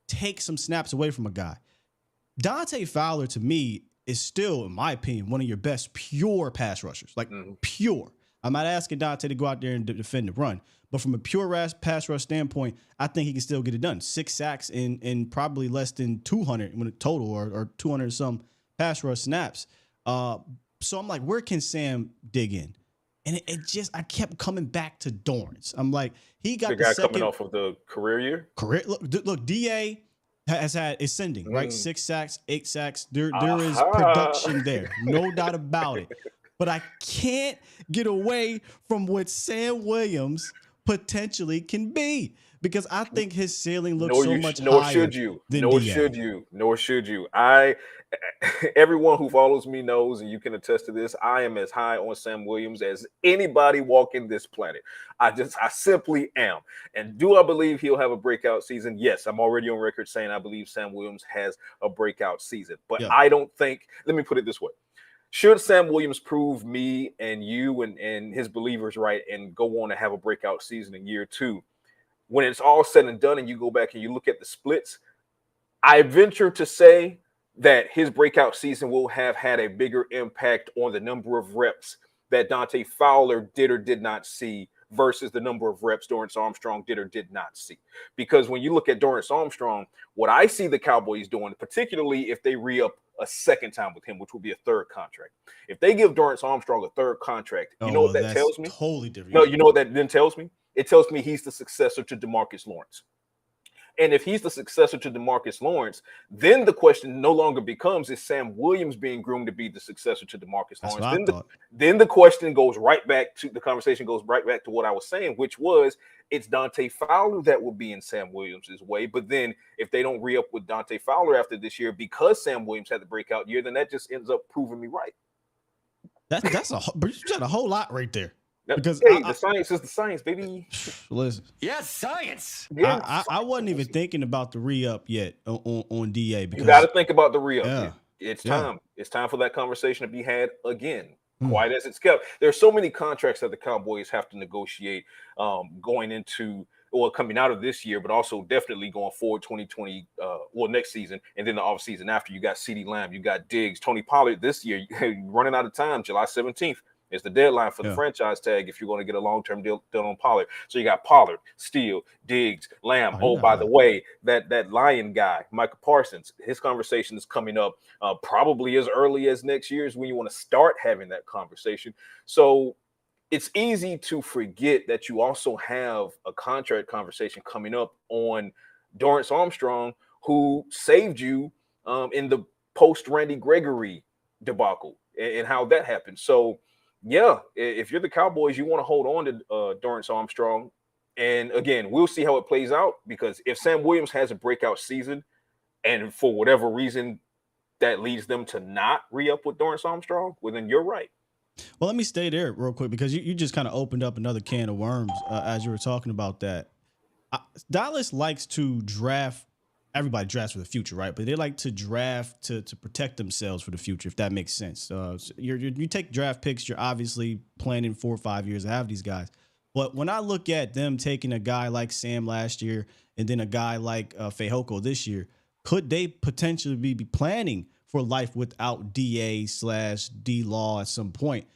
take some snaps away from a guy? Dante Fowler, to me, is still, in my opinion, one of your best pure pass rushers. Like pure. I'm not asking Dante to go out there and defend the run, but from a pure pass rush standpoint, I think he can still get it done. 6 sacks in probably less than 200 when total or 200 some pass rush snaps. So I'm like, where can Sam dig in? And it just, I kept coming back to Dorrance. I'm like, he got the guy coming off of the career year. Look, DA has had ascending, right? 6 sacks, 8 sacks. There is Aha. production there, no doubt about it. But I can't get away from what Sam Williams potentially can be, because I think his ceiling looks so much higher. Nor should you. Nor should you. Everyone who follows me knows, and you can attest to this, I am as high on Sam Williams as anybody walking this planet. I simply am. And do I believe he'll have a breakout season? Yes, I'm already on record saying I believe Sam Williams has a breakout season. But I don't think, let me put it this way. Should Sam Williams prove me and you and his believers right and go on to have a breakout season in year 2, when it's all said and done and you go back and you look at the splits, I venture to say that his breakout season will have had a bigger impact on the number of reps that Dante Fowler did or did not see versus the number of reps Dorrance Armstrong did or did not see. Because when you look at Dorrance Armstrong, what I see the Cowboys doing, particularly if they re-up a second time with him, which will be a 3rd contract. If they give Dorrance Armstrong a 3rd contract, you know what that tells me? Totally different. No, you know what that then tells me? It tells me he's the successor to DeMarcus Lawrence. And if he's the successor to DeMarcus Lawrence, then the question no longer becomes, is Sam Williams being groomed to be the successor to DeMarcus Lawrence? Then the question goes right back to, the conversation goes right back to what I was saying, which was, it's Dante Fowler that will be in Sam Williams' way. But then if they don't re-up with Dante Fowler after this year because Sam Williams had the breakout year, then that just ends up proving me right. But you got a whole lot right there. Because the science is the science, baby. Listen. Yes, science. I wasn't even thinking about the re-up yet on DA. Because you got to think about the re-up. Yeah. It's time. It's time for that conversation to be had again. Quiet as it's kept. There's so many contracts that the Cowboys have to negotiate going into, or coming out of this year, but also definitely going forward 2020, next season, and then the offseason after. You got CeeDee Lamb, you got Diggs, Tony Pollard this year. Running out of time, July 17th. It's the deadline for the franchise tag if you're going to get a long-term deal done on Pollard. So you got Pollard, Steele, Diggs, Lamb. By the way, that Lion guy, Micah Parsons, his conversation is coming up probably as early as next year is when you want to start having that conversation. So it's easy to forget that you also have a contract conversation coming up on Dorrance Armstrong, who saved you in the post-Randy Gregory debacle and how that happened. So, yeah, if you're the Cowboys, you want to hold on to Dorrance Armstrong. And again, we'll see how it plays out, because if Sam Williams has a breakout season and for whatever reason that leads them to not re-up with Dorrance Armstrong, well, then you're right. Well, let me stay there real quick, because you just kind of opened up another can of worms as you were talking about that. Dallas likes to draft. Everybody drafts for the future, right? But they like to draft to protect themselves for the future, if that makes sense. So you take draft picks, you're obviously planning 4 or 5 years to have these guys. But when I look at them taking a guy like Sam last year and then a guy like Fehoko this year, could they potentially be planning for life without DA/D-Law at some point?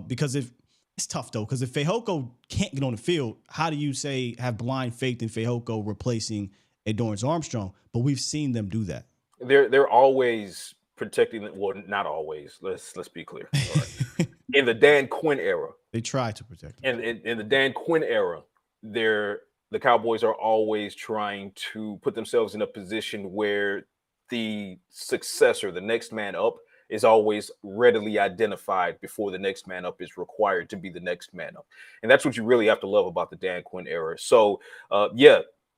Because if it's tough, though, because if Fehoko can't get on the field, how do you say have blind faith in Fehoko replacing a Dorrance Armstrong? But we've seen them do that. They're always protecting. Well, not always. Let's be clear. Right. In the Dan Quinn era, they try to protect them. And in the Dan Quinn era, the Cowboys are always trying to put themselves in a position where the successor, the next man up, is always readily identified before the next man up is required to be the next man up. And that's what you really have to love about the Dan Quinn era. So,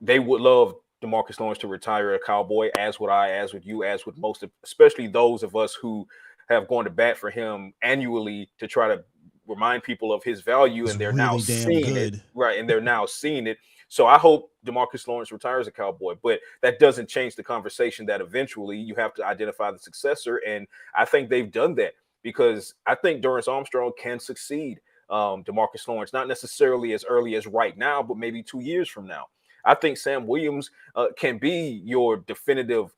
they would love DeMarcus Lawrence to retire a Cowboy, as would I, as would you, as would most, especially those of us who have gone to bat for him annually to try to remind people of his value, and they're really now seeing it. Right, and they're now seeing it. So I hope DeMarcus Lawrence retires a Cowboy, but that doesn't change the conversation that eventually you have to identify the successor, and I think they've done that, because I think Dorrance Armstrong can succeed DeMarcus Lawrence, not necessarily as early as right now, but maybe 2 years from now. I think Sam Williams can be your definitive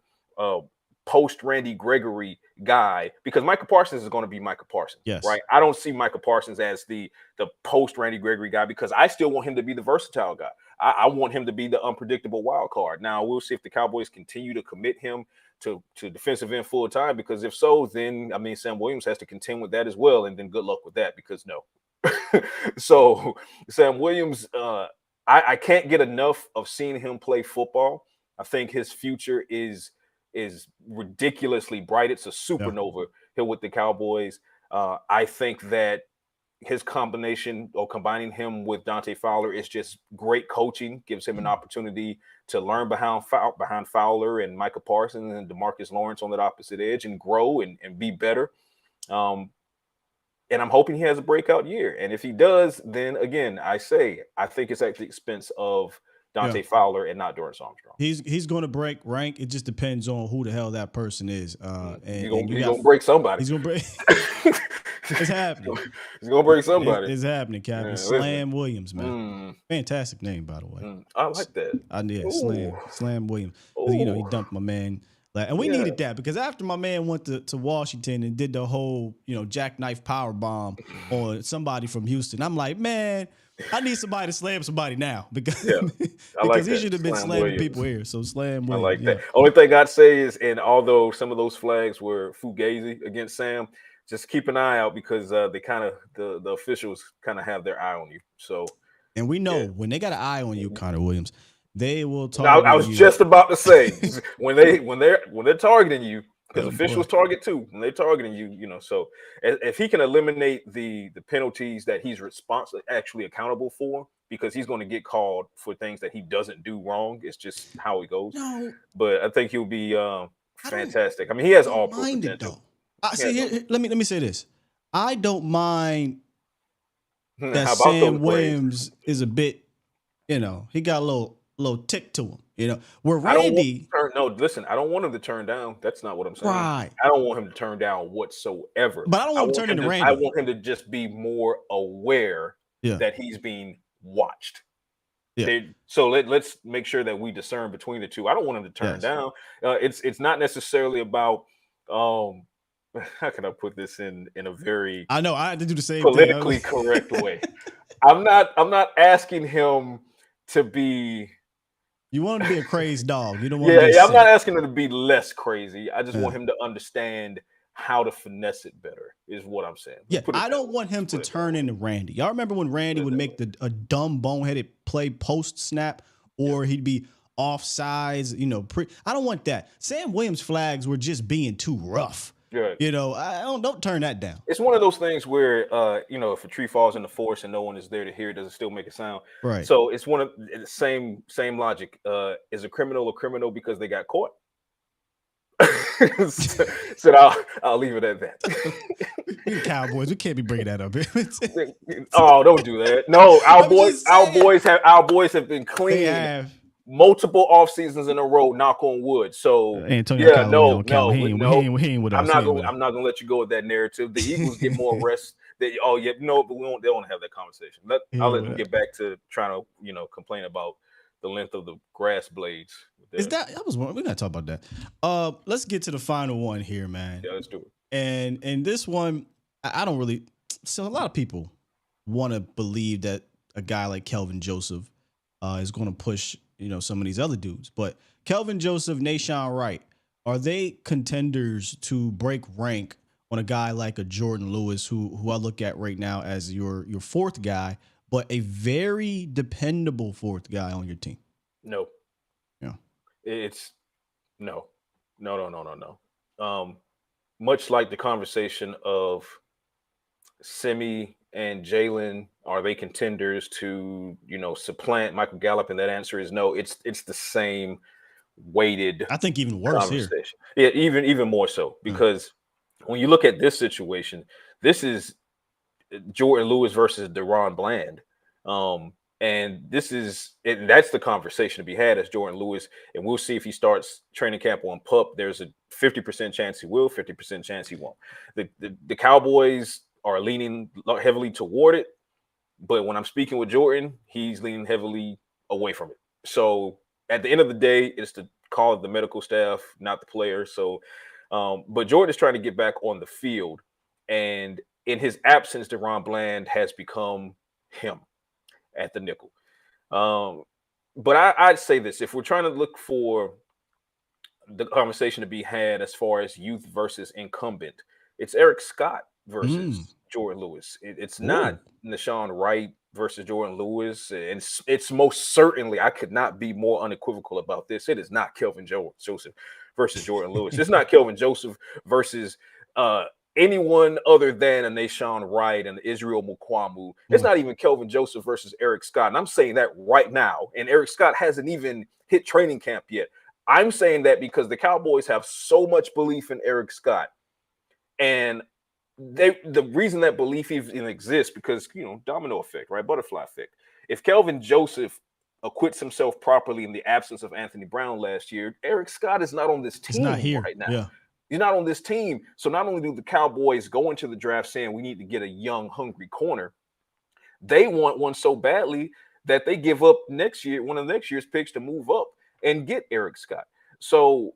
post Randy Gregory guy, because Micah Parsons is going to be Micah Parsons, Yes. right? I don't see Micah Parsons as the post Randy Gregory guy, because I still want him to be the versatile guy. I want him to be the unpredictable wild card. Now we'll see if the Cowboys continue to commit him to defensive end full time, because if so, then I mean Sam Williams has to contend with that as well, and then good luck with that, because no. So Sam Williams, I can't get enough of seeing him play football. I think his future is ridiculously bright. It's a supernova here with the Cowboys. I think that his combination or combining him with Dante Fowler is just great coaching, gives him an opportunity to learn behind Fowler and Micah Parsons and DeMarcus Lawrence on that opposite edge and grow and be better. And I'm hoping he has a breakout year. And if he does, then again, I think it's at the expense of Dante Fowler and not Dorrance Armstrong. He's going to break rank. It just depends on who the hell that person is. He's going to break somebody. He's going to break. It's happening. He's going to break somebody. It's happening, Captain. Yeah, Slam Williams, man. Fantastic name, by the way. I like that. I did. Slam Williams. You know, he dumped my man. And we needed that, because after my man went to Washington and did the whole, jackknife power bomb on somebody from Houston, I'm like, man, I need somebody to slam somebody now, because he should have been slamming Williams. People here. So Slam Williams. I like that. Only thing I'd say is, and although some of those flags were fugazi against Sam, just keep an eye out, because they kind of the officials kind of have their eye on you. So, and we know when they got an eye on you, Connor Williams, they will talk. I was just about to say, when they're targeting you, because officials target too, when they're targeting you, So if he can eliminate the penalties that he's actually accountable for, because he's going to get called for things that he doesn't do wrong. It's just how it goes. No, but I think he'll be fantastic. I mean, he has all potential. Let me say this. I don't mind that Sam Williams is a bit, he got a little tick to him, where Randy. I don't want him to turn down. That's not what I'm saying. Right. I don't want him to turn down whatsoever. But I don't want him to turn into Randy. I want him to just be more aware that he's being watched. Yeah. So let's make sure that we discern between the two. I don't want him to turn down. It's not necessarily about how can I put this in a very I know I had to do the same politically correct way. I'm not asking him to be. You want him to be a crazy dog. You don't want. I'm not asking him to be less crazy. I just want him to understand how to finesse it better. Is what I'm saying. Yeah, I don't want him to turn into Randy. Y'all remember when Randy would make a dumb boneheaded play post snap, or he'd be offsides? I don't want that. Sam Williams flags were just being too rough. Right. I don't turn that down. It's one of those things where, if a tree falls in the forest and no one is there to hear it, does it still make a sound? Right. So it's one of the same logic. Is a criminal because they got caught? So I'll leave it at that. Cowboys, we can't be bringing that up. Oh, don't do that. No, our boys have been clean. Multiple off seasons in a row, knock on wood. So he ain't no. He ain't with us. I'm not gonna let you go with that narrative. The Eagles get more rest. But they don't have that conversation. I'll let them get back to trying to complain about the length of the grass blades. Is that we're gonna talk about that. Let's get to the final one here, man. Yeah, let's do it. And this one, I don't really. So a lot of people want to believe that a guy like Kelvin Joseph is going to push some of these other dudes, but Kelvin Joseph, Nashawn Wright, are they contenders to break rank on a guy like a Jordan Lewis, who I look at right now as your fourth guy, but a very dependable fourth guy on your team? No. Yeah. It's no. Much like the conversation of Simi and Jalen, are they contenders to, supplant Michael Gallup? And that answer is no. It's the same weighted. I think even worse here. Yeah, even more so, because when you look at this situation, this is Jordan Lewis versus Deron Bland. And that's the conversation to be had as Jordan Lewis. And we'll see if he starts training camp on PUP. There's a 50% chance he will, 50% chance he won't. The Cowboys are leaning heavily toward it. But when I'm speaking with Jordan, he's leaning heavily away from it. So at the end of the day, it's the call of the medical staff, not the player. So, but Jordan is trying to get back on the field, and in his absence, Deron Bland has become him at the nickel. But I'd say this: if we're trying to look for the conversation to be had as far as youth versus incumbent, it's Eric Scott versus Jordan Lewis. It's not Nashawn Wright versus Jordan Lewis, and it's most certainly, I could not be more unequivocal about this. It is not Kelvin Joseph versus Jordan Lewis. It's not Kelvin Joseph versus anyone other than a Nashawn Wright and Israel Mukwamu. It's not even Kelvin Joseph versus Eric Scott. And I'm saying that right now. And Eric Scott hasn't even hit training camp yet. I'm saying that because the Cowboys have so much belief in Eric Scott. And the reason that belief even exists, because, domino effect, right? Butterfly effect. If Kelvin Joseph acquits himself properly in the absence of Anthony Brown last year, Eric Scott is not on this team right now. Yeah. He's not on this team. So not only do the Cowboys go into the draft saying we need to get a young, hungry corner, they want one so badly that they give up one of next year's picks to move up and get Eric Scott. So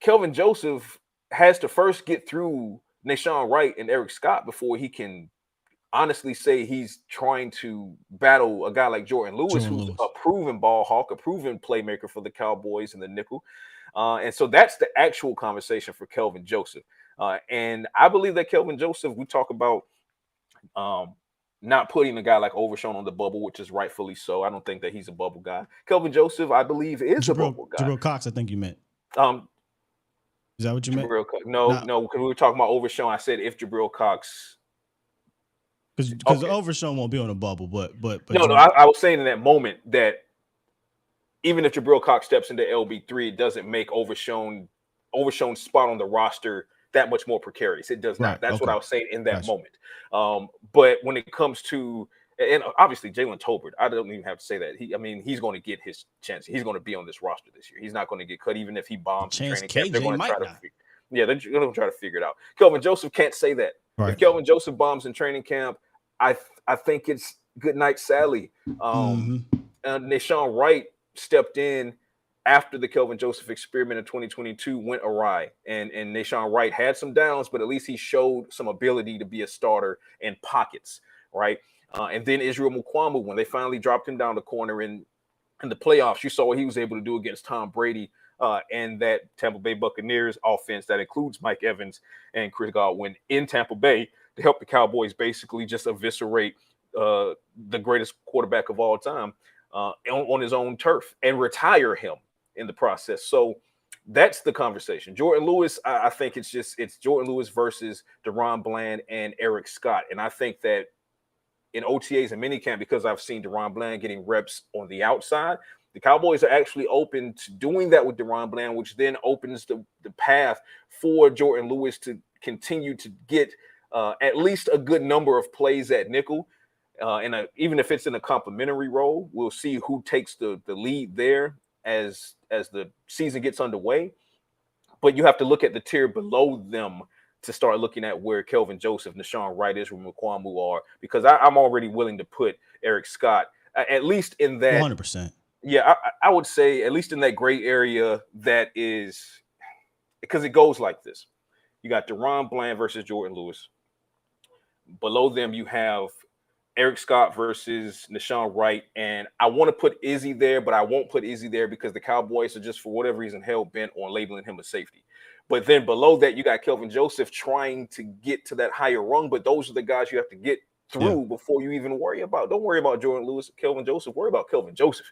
Kelvin Joseph has to first get through Nashawn Wright and Eric Scott before he can honestly say he's trying to battle a guy like Jordan Lewis, who's a proven ball hawk, a proven playmaker for the Cowboys in the nickel. And so that's the actual conversation for Kelvin Joseph. And I believe that Kelvin Joseph, we talk about not putting a guy like Overshown on the bubble, which is rightfully so. I don't think that he's a bubble guy. Kelvin Joseph, I believe, is a bubble guy. Jabril Cox, I think you meant. Is that what you meant? No, because we were talking about Overshown. I said if Jabril Cox. Because Overshown won't be on a bubble, but I was saying in that moment that even if Jabril Cox steps into LB3, it doesn't make Overshown's spot on the roster that much more precarious. It does not. That's what I was saying in that moment. But when it comes to, and obviously Jalen Tolbert, I don't even have to say that. He's going to get his chance. He's going to be on this roster this year. He's not going to get cut, even if he bombs in training camp. They're going to try to they're going to try to figure it out. Kelvin Joseph can't say that. Right. If Kelvin Joseph bombs in training camp, I think it's good night, Sally. Nashawn Wright stepped in after the Kelvin Joseph experiment in 2022 went awry, and Nashawn Wright had some downs, but at least he showed some ability to be a starter in pockets, right? And then Israel Mukwamu, when they finally dropped him down the corner in the playoffs, you saw what he was able to do against Tom Brady and that Tampa Bay Buccaneers offense that includes Mike Evans and Chris Godwin in Tampa Bay to help the Cowboys basically just eviscerate the greatest quarterback of all time on his own turf and retire him in the process. So that's the conversation. Jordan Lewis, I think it's Jordan Lewis versus Deron Bland and Eric Scott. And I think that in OTAs and minicamp, because I've seen Deron Bland getting reps on the outside, the Cowboys are actually open to doing that with Deron Bland, which then opens the path for Jordan Lewis to continue to get at least a good number of plays at nickel. And even if it's in a complementary role, we'll see who takes the lead there as the season gets underway. But you have to look at the tier below them to start looking at where Kelvin Joseph, Nashawn Wright, Israel Mukwamu are, because I'm already willing to put Eric Scott at least in that 100%. Yeah, I would say at least in that gray area that is, because it goes like this. You got Deron Bland versus Jordan Lewis. Below them, you have Eric Scott versus Nashawn Wright. And I want to put Izzy there, but I won't put Izzy there because the Cowboys are just, for whatever reason, hell-bent on labeling him a safety. But then below that, you got Kelvin Joseph trying to get to that higher rung, but those are the guys you have to get through before you even worry about. Don't worry about Jordan Lewis, Kelvin Joseph. Worry about Kelvin Joseph.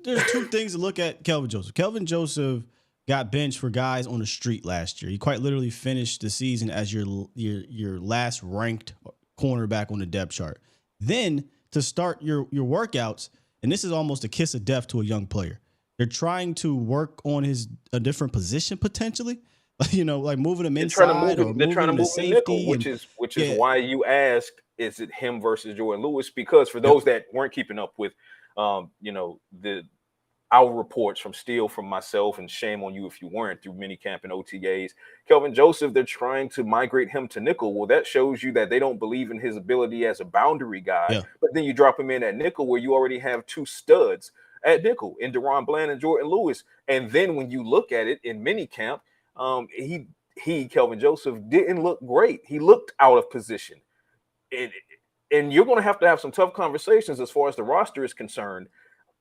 There's two things to look at Kelvin Joseph. Kelvin Joseph got benched for guys on the street last year. He quite literally finished the season as your last ranked cornerback on the depth chart. Then to start your workouts, and this is almost a kiss of death to a young player. They're trying to work on a different position potentially, like moving him inside. They're trying to move him nickel, which is why you asked, is it him versus Jordan Lewis? Because for those that weren't keeping up with, our reports from Steele, from myself, and shame on you if you weren't, through minicamp and OTAs, Kelvin Joseph, they're trying to migrate him to nickel. Well, that shows you that they don't believe in his ability as a boundary guy. Yeah. But then you drop him in at nickel where you already have two studs. at nickel in Deron Bland and Jordan Lewis. And then when you look at it in minicamp, Kelvin Joseph didn't look great. He looked out of position. And you're going to have some tough conversations as far as the roster is concerned.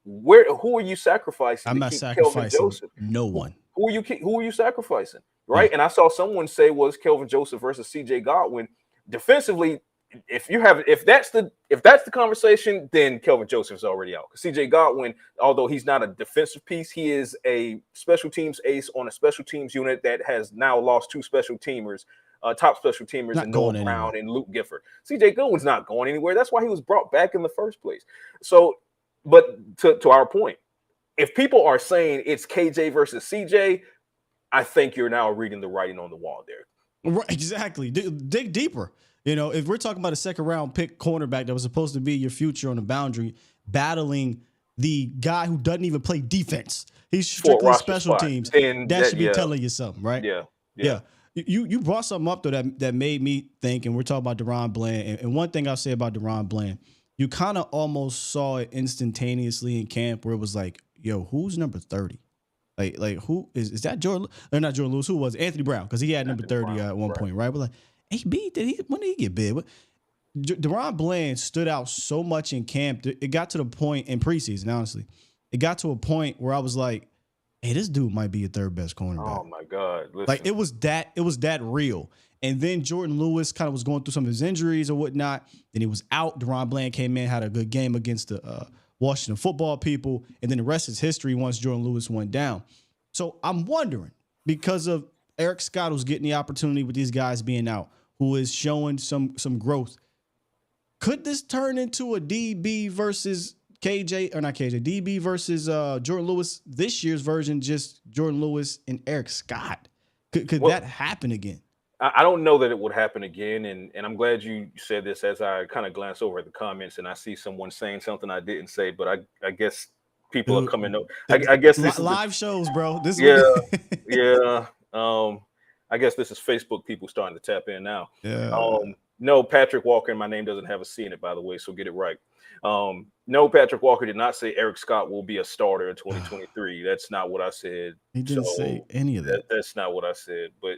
Who are you sacrificing? I'm to not keep sacrificing Kelvin Joseph? no one. Who are you sacrificing? Right. And I saw someone say was Kelvin Joseph versus CJ Godwin. Defensively, if that's the conversation, then Kelvin Joseph's already out. CJ Godwin, although he's not a defensive piece, he is a special teams ace on a special teams unit that has now lost two special teamers. Top special teamers in Noah Brown and Luke Gifford. CJ Godwin's not going anywhere. That's why he was brought back in the first place. So, but to our point, if people are saying it's KJ versus CJ, I think you're now reading the writing on the wall there. Right, exactly. Dig deeper. If we're talking about a second round pick cornerback that was supposed to be your future on the boundary, battling the guy who doesn't even play defense, he's strictly special teams. That should be telling you something, right? Yeah. You brought something up though that made me think, and we're talking about Deron Bland. And one thing I'll say about Deron Bland, you kind of almost saw it instantaneously in camp where it was like, yo, who's number 30? Like who is that Jordan? Or not Jordan Lewis? Who was it? Anthony Brown? Because he had number 30 at one point, right? But like, AB, when did he get big? Deron Bland stood out so much in camp. It got to the point in preseason, honestly. It got to a point where I was like, hey, this dude might be a third best cornerback. Oh my God. Listen. Like it was that real. And then Jordan Lewis kind of was going through some of his injuries or whatnot. Then he was out. Deron Bland came in, had a good game against the Washington football people. And then the rest is history once Jordan Lewis went down. So I'm wondering, because of Eric Scott, who's getting the opportunity with these guys being out, who is showing some growth, could this turn into a DB versus DB versus Jordan Lewis, this year's version, just Jordan Lewis and Eric Scott? Could that happen again? I don't know that it would happen again, and I'm glad you said this as I kind of glance over at the comments and I see someone saying something I didn't say, but I guess people are coming up. I guess this live shows, bro. This yeah. I guess this is Facebook people starting to tap in now. Yeah. No, Patrick Walker, and my name doesn't have a C in it, by the way, so get it right. No, Patrick Walker did not say Eric Scott will be a starter in 2023. That's not what I said. He didn't say any of that. That's not what I said. But,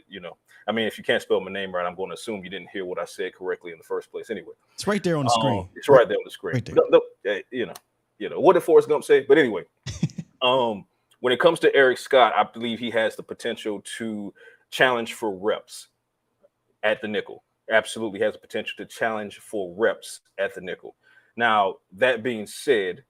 I mean, if you can't spell my name right, I'm going to assume you didn't hear what I said correctly in the first place anyway. It's right there on the screen. It's right there on the screen. Right there. What did Forrest Gump say? But anyway, when it comes to Eric Scott, I believe he has the potential to challenge for reps at the nickel. Absolutely has the potential to challenge for reps at the nickel. Now, that being said,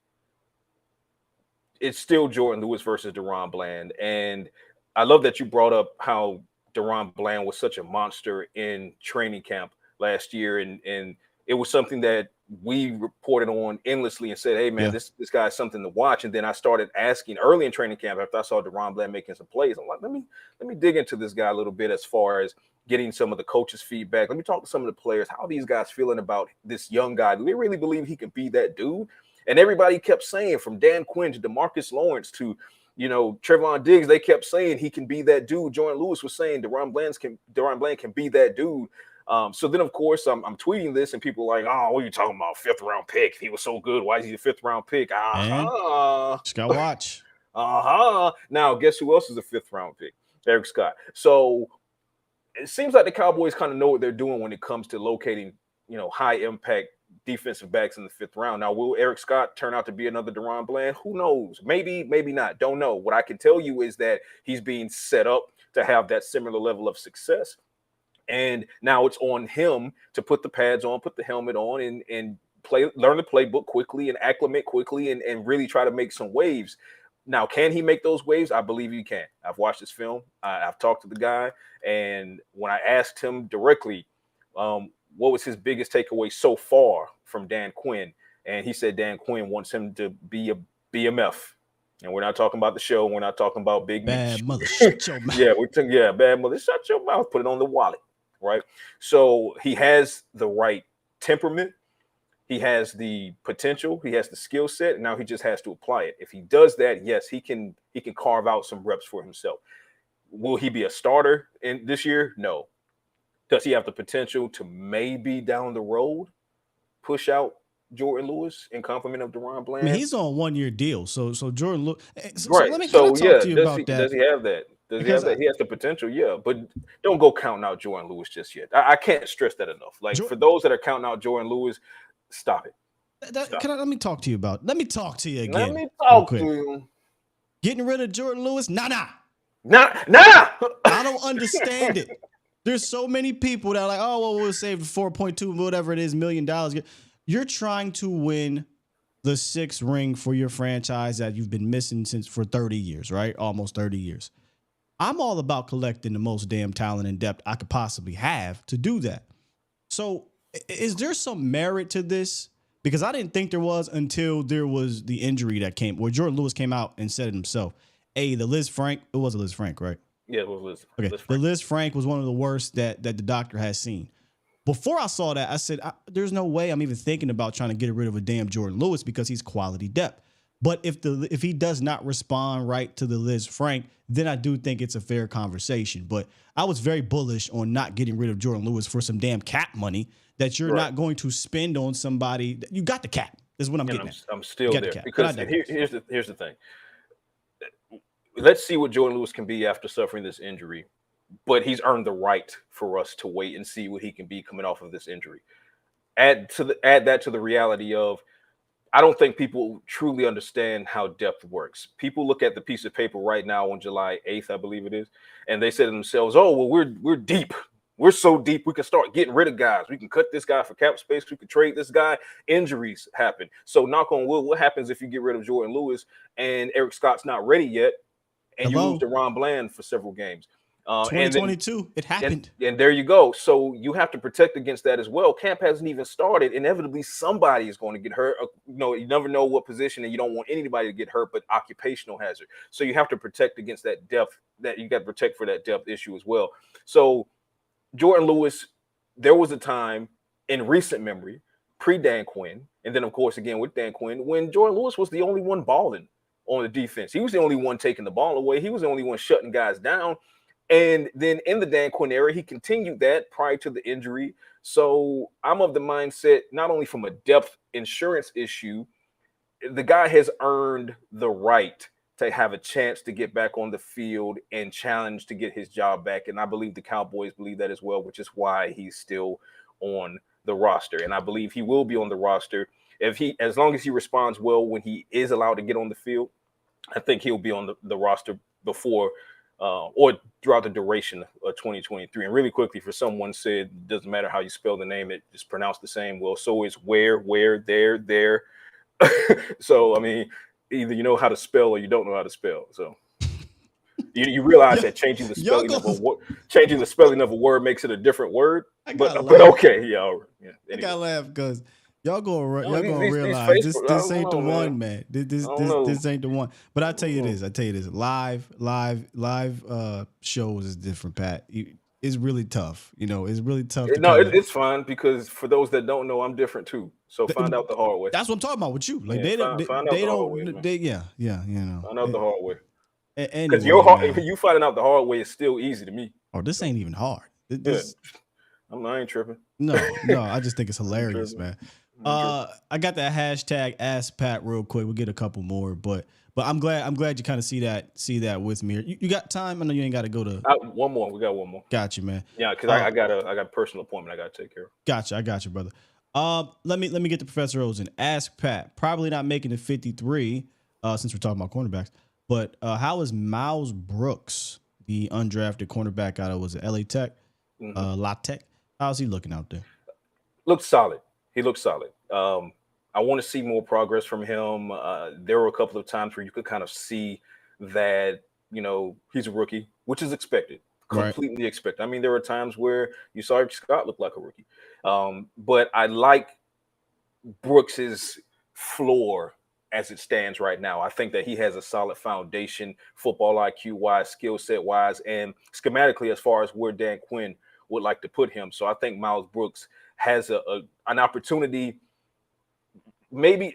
it's still Jordan Lewis versus Deron Bland. And I love that you brought up how Deron Bland was such a monster in training camp last year. And it was something that we reported on endlessly and said, hey, man, this guy is something to watch. And then I started asking early in training camp after I saw Deron Bland making some plays. I'm like, let me dig into this guy a little bit as far as getting some of the coaches' feedback. Let me talk to some of the players. How are these guys feeling about this young guy? Do they really believe he can be that dude? And everybody kept saying, from Dan Quinn to DeMarcus Lawrence to, Trevon Diggs, they kept saying he can be that dude. Jordan Lewis was saying Deron Bland can be that dude. So then, of course, I'm tweeting this, and people are like, oh, what are you talking about? 5th round pick. If he was so good, why is he a 5th round pick? Just got to watch. Now, guess who else is a 5th round pick? Eric Scott. So it seems like the Cowboys kind of know what they're doing when it comes to locating, high impact defensive backs in the 5th round. Now, will Eric Scott turn out to be another Deron Bland? Who knows? Maybe, maybe not. Don't know. What I can tell you is that he's being set up to have that similar level of success. And now it's on him to put the pads on, put the helmet on, and learn the playbook quickly and acclimate quickly and really try to make some waves. Now, can he make those waves? I believe he can. I've watched his film. I've talked to the guy. And when I asked him directly, what was his biggest takeaway so far from Dan Quinn? And he said Dan Quinn wants him to be a BMF. And we're not talking about the show. We're not talking about Big Bad mother, shut your mouth. Bad mother, shut your mouth. Put it on the wallet. Right. So he has the right temperament. He has the potential. He has the skill set. And now he just has to apply it. If he does that, yes, he can carve out some reps for himself. Will he be a starter in this year? No. Does he have the potential to maybe down the road push out Jordan Lewis in compliment of Deron I Bland? mean, he's on a 1-year deal, so Jordan Lewis. So Right. let me So talk yeah, to you does he about that have that? Does he have because that? He has the potential, yeah. But don't go counting out Jordan Lewis just yet. I can't stress that enough. Like for those that are counting out Jordan Lewis, stop it. let me talk to you about. Let me talk to you again. Let me real talk quick. to you. Getting rid of Jordan Lewis? Nah. Nah. I don't understand it. There's so many people that are like, oh, well, we'll save $4.2, whatever it is, $1 million. You're trying to win the 6th ring for your franchise that you've been missing for 30 years, right? Almost 30 years. I'm all about collecting the most damn talent and depth I could possibly have to do that. So is there some merit to this? Because I didn't think there was until there was the injury that came, where Jordan Lewis came out and said it himself. It was a Liz Frank, right? Yeah, it was Liz. Okay. Liz The Frank. Liz Frank was one of the worst that the doctor has seen. Before I saw that, I said, there's no way I'm even thinking about trying to get rid of a damn Jordan Lewis because he's quality depth. But if he does not respond right to the Liz Frank, then I do think it's a fair conversation. But I was very bullish on not getting rid of Jordan Lewis for some damn cap money that you're not going to spend on somebody. You got the cap. Is what I'm getting at. I'm still there The because here's the thing. Let's see what Jordan Lewis can be after suffering this injury. But he's earned the right for us to wait and see what he can be coming off of this injury. Add that to the reality of, I don't think people truly understand how depth works. People look at the piece of paper right now on July 8th, I believe it is, and they say to themselves, "Oh, well, we're deep. We're so deep we can start getting rid of guys. We can cut this guy for cap space. We can trade this guy. Injuries happen. So knock on wood, what happens if you get rid of Jordan Lewis and Eric Scott's not ready yet, and you lose Deron Bland for several games?" 2022, it happened. And there you go. So you have to protect against that as well. Camp hasn't even started. Inevitably, somebody is going to get hurt. You never know what position, and you don't want anybody to get hurt, but occupational hazard. So you have to protect against that depth, that you got to protect for that depth issue as well. So Jordan Lewis, there was a time in recent memory, pre-Dan Quinn, and then, of course, again with Dan Quinn, when Jordan Lewis was the only one balling on the defense. He was the only one taking the ball away. He was the only one shutting guys down. And then in the Dan Quinn era, he continued that prior to the injury. So I'm of the mindset, not only from a depth insurance issue, the guy has earned the right to have a chance to get back on the field and challenge to get his job back. And I believe the Cowboys believe that as well, which is why he's still on the roster. And I believe he will be on the roster as long as he responds well when he is allowed to get on the field. I think he'll be on the roster before or throughout the duration of 2023. And really quickly, for someone said, it doesn't matter how you spell the name, it just pronounced the same. Well, so is where, there. So, I mean, either you know how to spell or you don't know how to spell. So you realize that changing the spelling of a word makes it a different word. But okay, yeah. Anyway. I gotta laugh because y'all gonna realize this ain't the one, man. This ain't the one. But I tell you this, live shows is different, Pat. It's really tough. It's really tough. It's fine because for those that don't know, I'm different too. So find out the hard way. That's what I'm talking about with you. Like find out the hard way. Find out the hard way. Because you finding out the hard way is still easy to me. Oh, this ain't even hard. I ain't tripping. No, I just think it's hilarious, man. I got that hashtag Ask Pat real quick. We'll get a couple more, but I'm glad you kind of see that with me. You got time? I know you ain't got to go to one more. We got one more. Got you, man. Yeah, because I got a personal appointment I got to take care of. Gotcha. I got you, brother. Let me get to Professor Ozen. Ask Pat. Probably not making the 53 since we're talking about cornerbacks. But how is Miles Brooks, the undrafted cornerback out of LA Tech, La Tech? How's he looking out there? Looks solid. He looks solid. I want to see more progress from him. There were a couple of times where you could kind of see that, he's a rookie, which is expected, completely expected. I mean, there were times where you saw Scott look like a rookie. But I like Brooks's floor as it stands right now. I think that he has a solid foundation, football IQ wise, skill set wise, and schematically as far as where Dan Quinn would like to put him. So I think Miles Brooks has an opportunity, maybe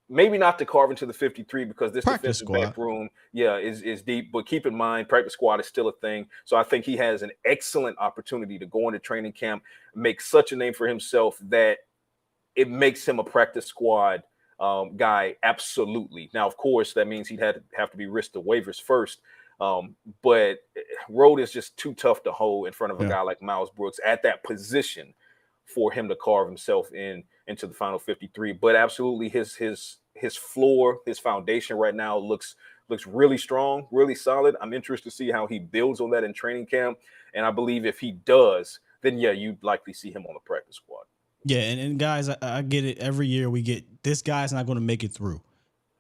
not to carve into the 53 because this practice defensive squad back room, is deep. But keep in mind, practice squad is still a thing. So I think he has an excellent opportunity to go into training camp, make such a name for himself that it makes him a practice squad guy. Absolutely. Now, of course, that means he'd have to be risked to waivers first. But road is just too tough to hold in front of a guy like Miles Brooks at that position for him to carve himself into the final 53. But absolutely, his floor, his foundation right now looks really strong, really solid. I'm interested to see how he builds on that in training camp. And I believe if he does, then you'd likely see him on the practice squad. Yeah, and guys, I get it. Every year we get this guy's not going to make it through.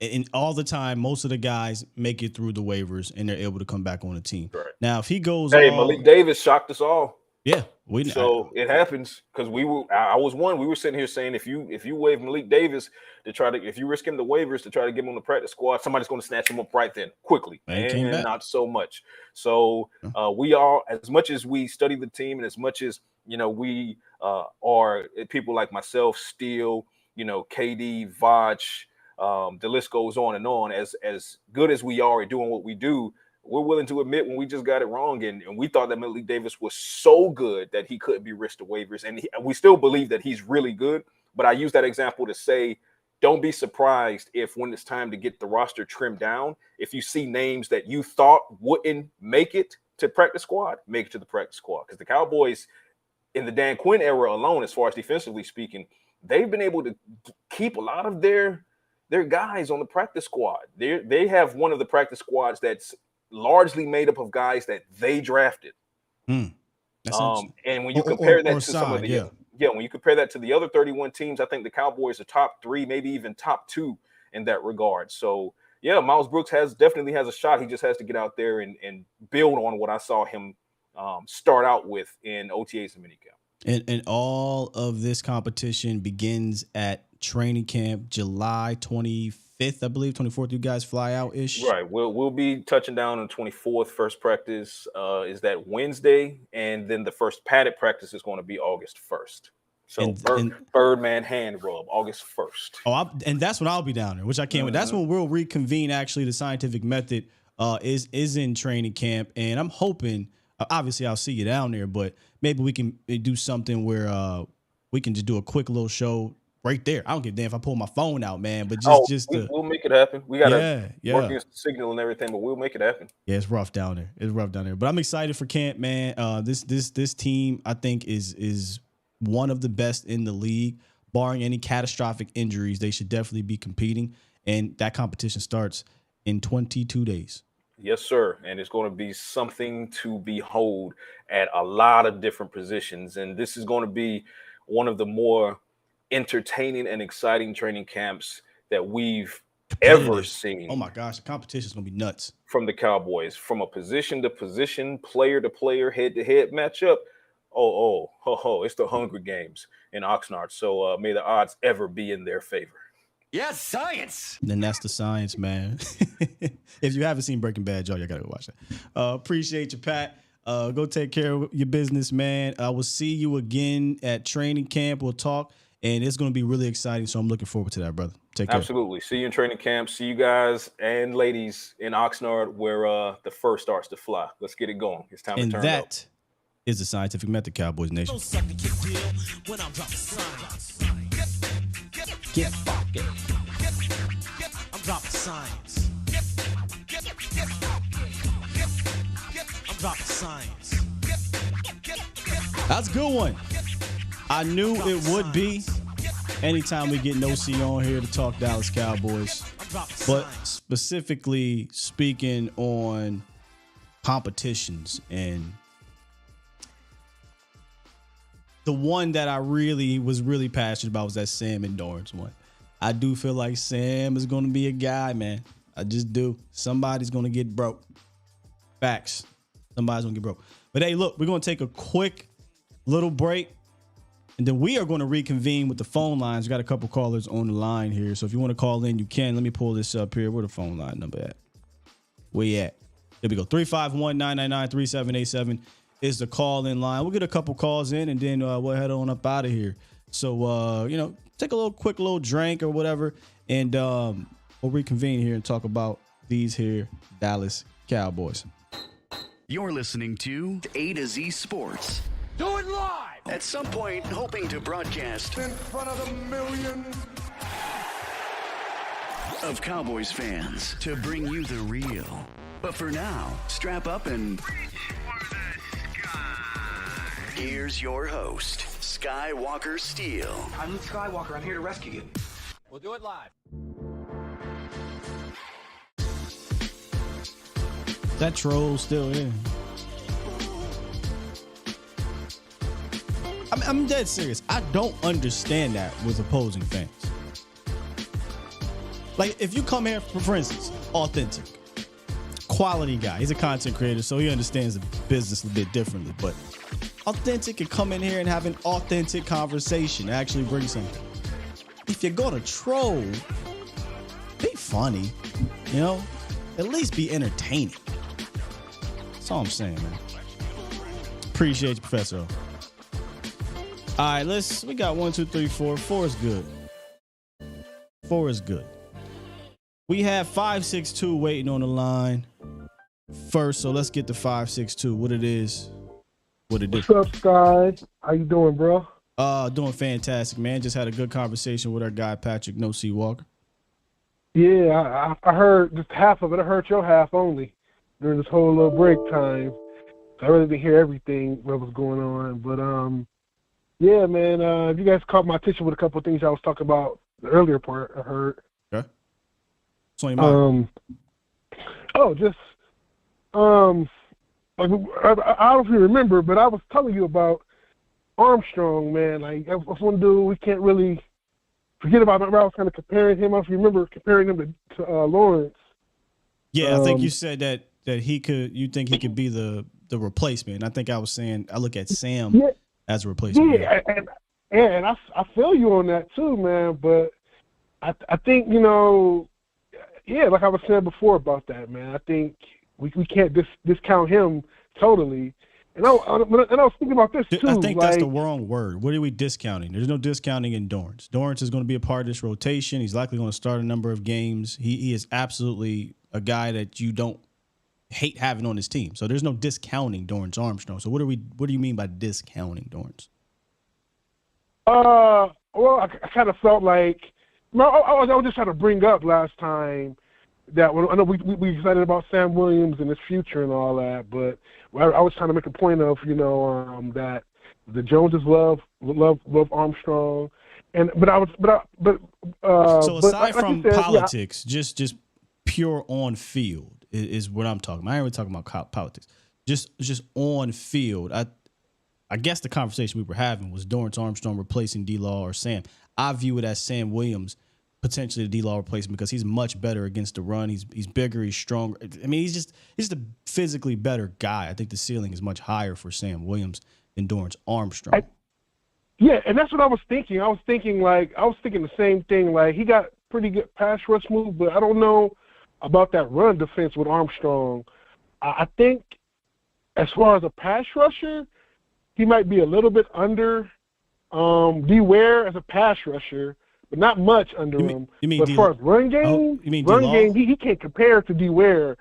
And all the time, most of the guys make it through the waivers and they're able to come back on the team. Right. Now, if he goes, Malik Davis shocked us all. Yeah, it happens because I was one. We were sitting here saying if you waive Malik Davis if you risk him the waivers to try to get him on the practice squad, somebody's going to snatch him up right then quickly, and not so much. So we all, as much as we study the team and as much as we are people like myself, Steele, KD, Vach, the list goes on and on. As good as we are at doing what we do, we're willing to admit when we just got it wrong, and we thought that Malik Davis was so good that he couldn't be risked to waivers, and we still believe that he's really good. But I use that example to say, don't be surprised if when it's time to get the roster trimmed down, if you see names that you thought wouldn't make it to practice squad, make it to the practice squad. Because the Cowboys in the Dan Quinn era alone, as far as defensively speaking, they've been able to keep a lot of their guys on the practice squad. They have one of the practice squads that's largely made up of guys that they drafted. And when you compare that to some of the when you compare that to the other 31 teams, I think the Cowboys are top 3, maybe even top 2 in that regard. So Miles Brooks definitely has a shot. He just has to get out there and build on what I saw him start out with in OTAs and minicamp. And all of this competition begins at training camp July 25th, I believe, 24th. You guys fly out ish. Right. We'll be touching down on 24th. First practice is that Wednesday, and then the first padded practice is going to be August 1st. So Birdman hand rub, August 1st. And that's when I'll be down there, which I can't wait. That's when we'll reconvene. Actually, the scientific method is in training camp, and I'm hoping. Obviously, I'll see you down there, but maybe we can do something where we can just do a quick little show right there. I don't give a damn if I pull my phone out, man. But we'll make it happen. We got to work against the signal and everything, but we'll make it happen. Yeah, it's rough down there. But I'm excited for camp, man. This team, I think, is one of the best in the league. Barring any catastrophic injuries, they should definitely be competing. And that competition starts in 22 days. Yes, sir. And it's going to be something to behold at a lot of different positions. And this is going to be one of the more entertaining and exciting training camps that we've ever seen. Oh, my gosh. The competition is going to be nuts. From the Cowboys, from a position to position, player to player, head-to-head matchup. It's the Hunger Games in Oxnard. So may the odds ever be in their favor. Yes, science. Then that's the science, man. If you haven't seen Breaking Bad, y'all gotta go watch that. Appreciate you, Pat. Go take care of your business, man. I will see you again at training camp. We'll talk, and it's gonna be really exciting. So I'm looking forward to that, brother. Take care. Absolutely. See you in training camp. See you guys and ladies in Oxnard, where the fur starts to fly. Let's get it going. It's time to turn up. And that is the Scientific Method, Cowboys Nation. When I'm dropping science. Get fucking. I'm dropping science. I'm dropping science. That's a good one. I knew it would be. Anytime we get an OC on here to talk Dallas Cowboys, but specifically speaking on competitions, and the one that I was really passionate about was that Sam and Dorrance one. I do feel like Sam is going to be a guy, man. I just do. Somebody's going to get broke. Facts. Somebody's going to get broke. But hey, look, we're going to take a quick little break, and then we are going to reconvene with the phone lines. We got a couple callers on the line here, so if you want to call in, you can. Let me pull this up here. Where the phone line number at? Where you at? There we go. 351-999-3787 is the call-in line. We'll get a couple calls in, and then we'll head on up out of here. So, take a quick little drink or whatever, and we'll reconvene here and talk about these here Dallas Cowboys. You're listening to A to Z Sports. Do it live. At some point, hoping to broadcast In front of the millions. of Cowboys fans to bring you the real. But for now, strap up and here's your host, Skywalker Steele. I'm Luke Skywalker. I'm here to rescue you. We'll do it live. That troll still in. I'm dead serious. I don't understand that with opposing fans. Like, if you come here, for instance, authentic, quality guy. He's a content creator, so he understands the business a bit differently. But authentic can come in here and have an authentic conversation, actually bring something. If you're gonna troll, be funny, you know? At least be entertaining. That's all I'm saying, man. Appreciate you, Professor. All right, we got 1, 2, 3, 4. 4 is good. 4 is good. We have 562 waiting on the line first, so let's get to 562. What it is, what it is. What's up, Sky? How you doing, bro? Doing fantastic, man. Just had a good conversation with our guy Patrick No C Walker. Yeah, I heard just half of it. I heard your half only during this whole little break time. I really didn't hear everything what was going on, but yeah, man. You guys caught my attention with a couple of things I was talking about the earlier part. I heard. Okay. So like, I don't know if you remember, but I was telling you about Armstrong, man. Like, that's one dude we can't really forget about. I was kind of comparing him. I don't know if you remember comparing him to Lawrence. Yeah, I think you said that he could. You think he could be the replacement? I think I was saying I look at Sam as a replacement. Yeah, and I feel you on that too, man. But I think, you know, yeah, like I was saying before about that, man. I think we can't discount him totally. And I was thinking about this too. I think that's the wrong word. What are we discounting? There's no discounting in Dorrance. Dorrance is going to be a part of this rotation. He's likely going to start a number of games. He is absolutely a guy that you don't hate having on his team. So there's no discounting Dorrance Armstrong. So what do you mean by discounting Dorrance? Well, I kind of felt like I was just trying to bring up last time that I know we excited about Sam Williams and his future and all that, but I was trying to make a point of, you know, that the Joneses love Armstrong, so aside from politics, just pure on field is what I'm talking about. I ain't really talking about politics. Just on field. I guess the conversation we were having was Dorrance Armstrong replacing D-Law or Sam. I view it as Sam Williams potentially the D-Law replacement because he's much better against the run. He's bigger, he's stronger. I mean, he's just a physically better guy. I think the ceiling is much higher for Sam Williams than Dorrance Armstrong. Yeah, and that's what I was thinking. I was thinking the same thing. Like, he got pretty good pass rush move, but I don't know about that run defense with Armstrong. I think as far as a pass rusher, he might be a little bit under D. Ware as a pass rusher, but not much under him. But as far as run game, he can't compare to D. Ware.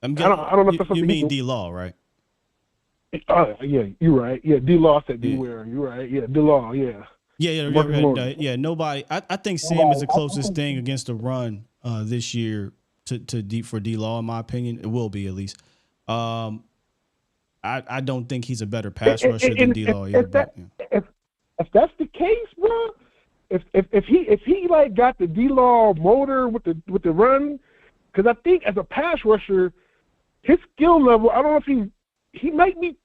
I don't know if that's something you mean D-Law, right? Yeah, you're right. Yeah, D-Law said D. Ware. You're right. Yeah, D-Law. Yeah. Yeah. Nobody. I think Sam is the closest thing against the run this year for D-Law, in my opinion. It will be, at least. I don't think he's a better pass rusher than D-Law either. If that's the case, bro, if he like got the D-Law motor with the run, because I think as a pass rusher, his skill level, I don't know if he might be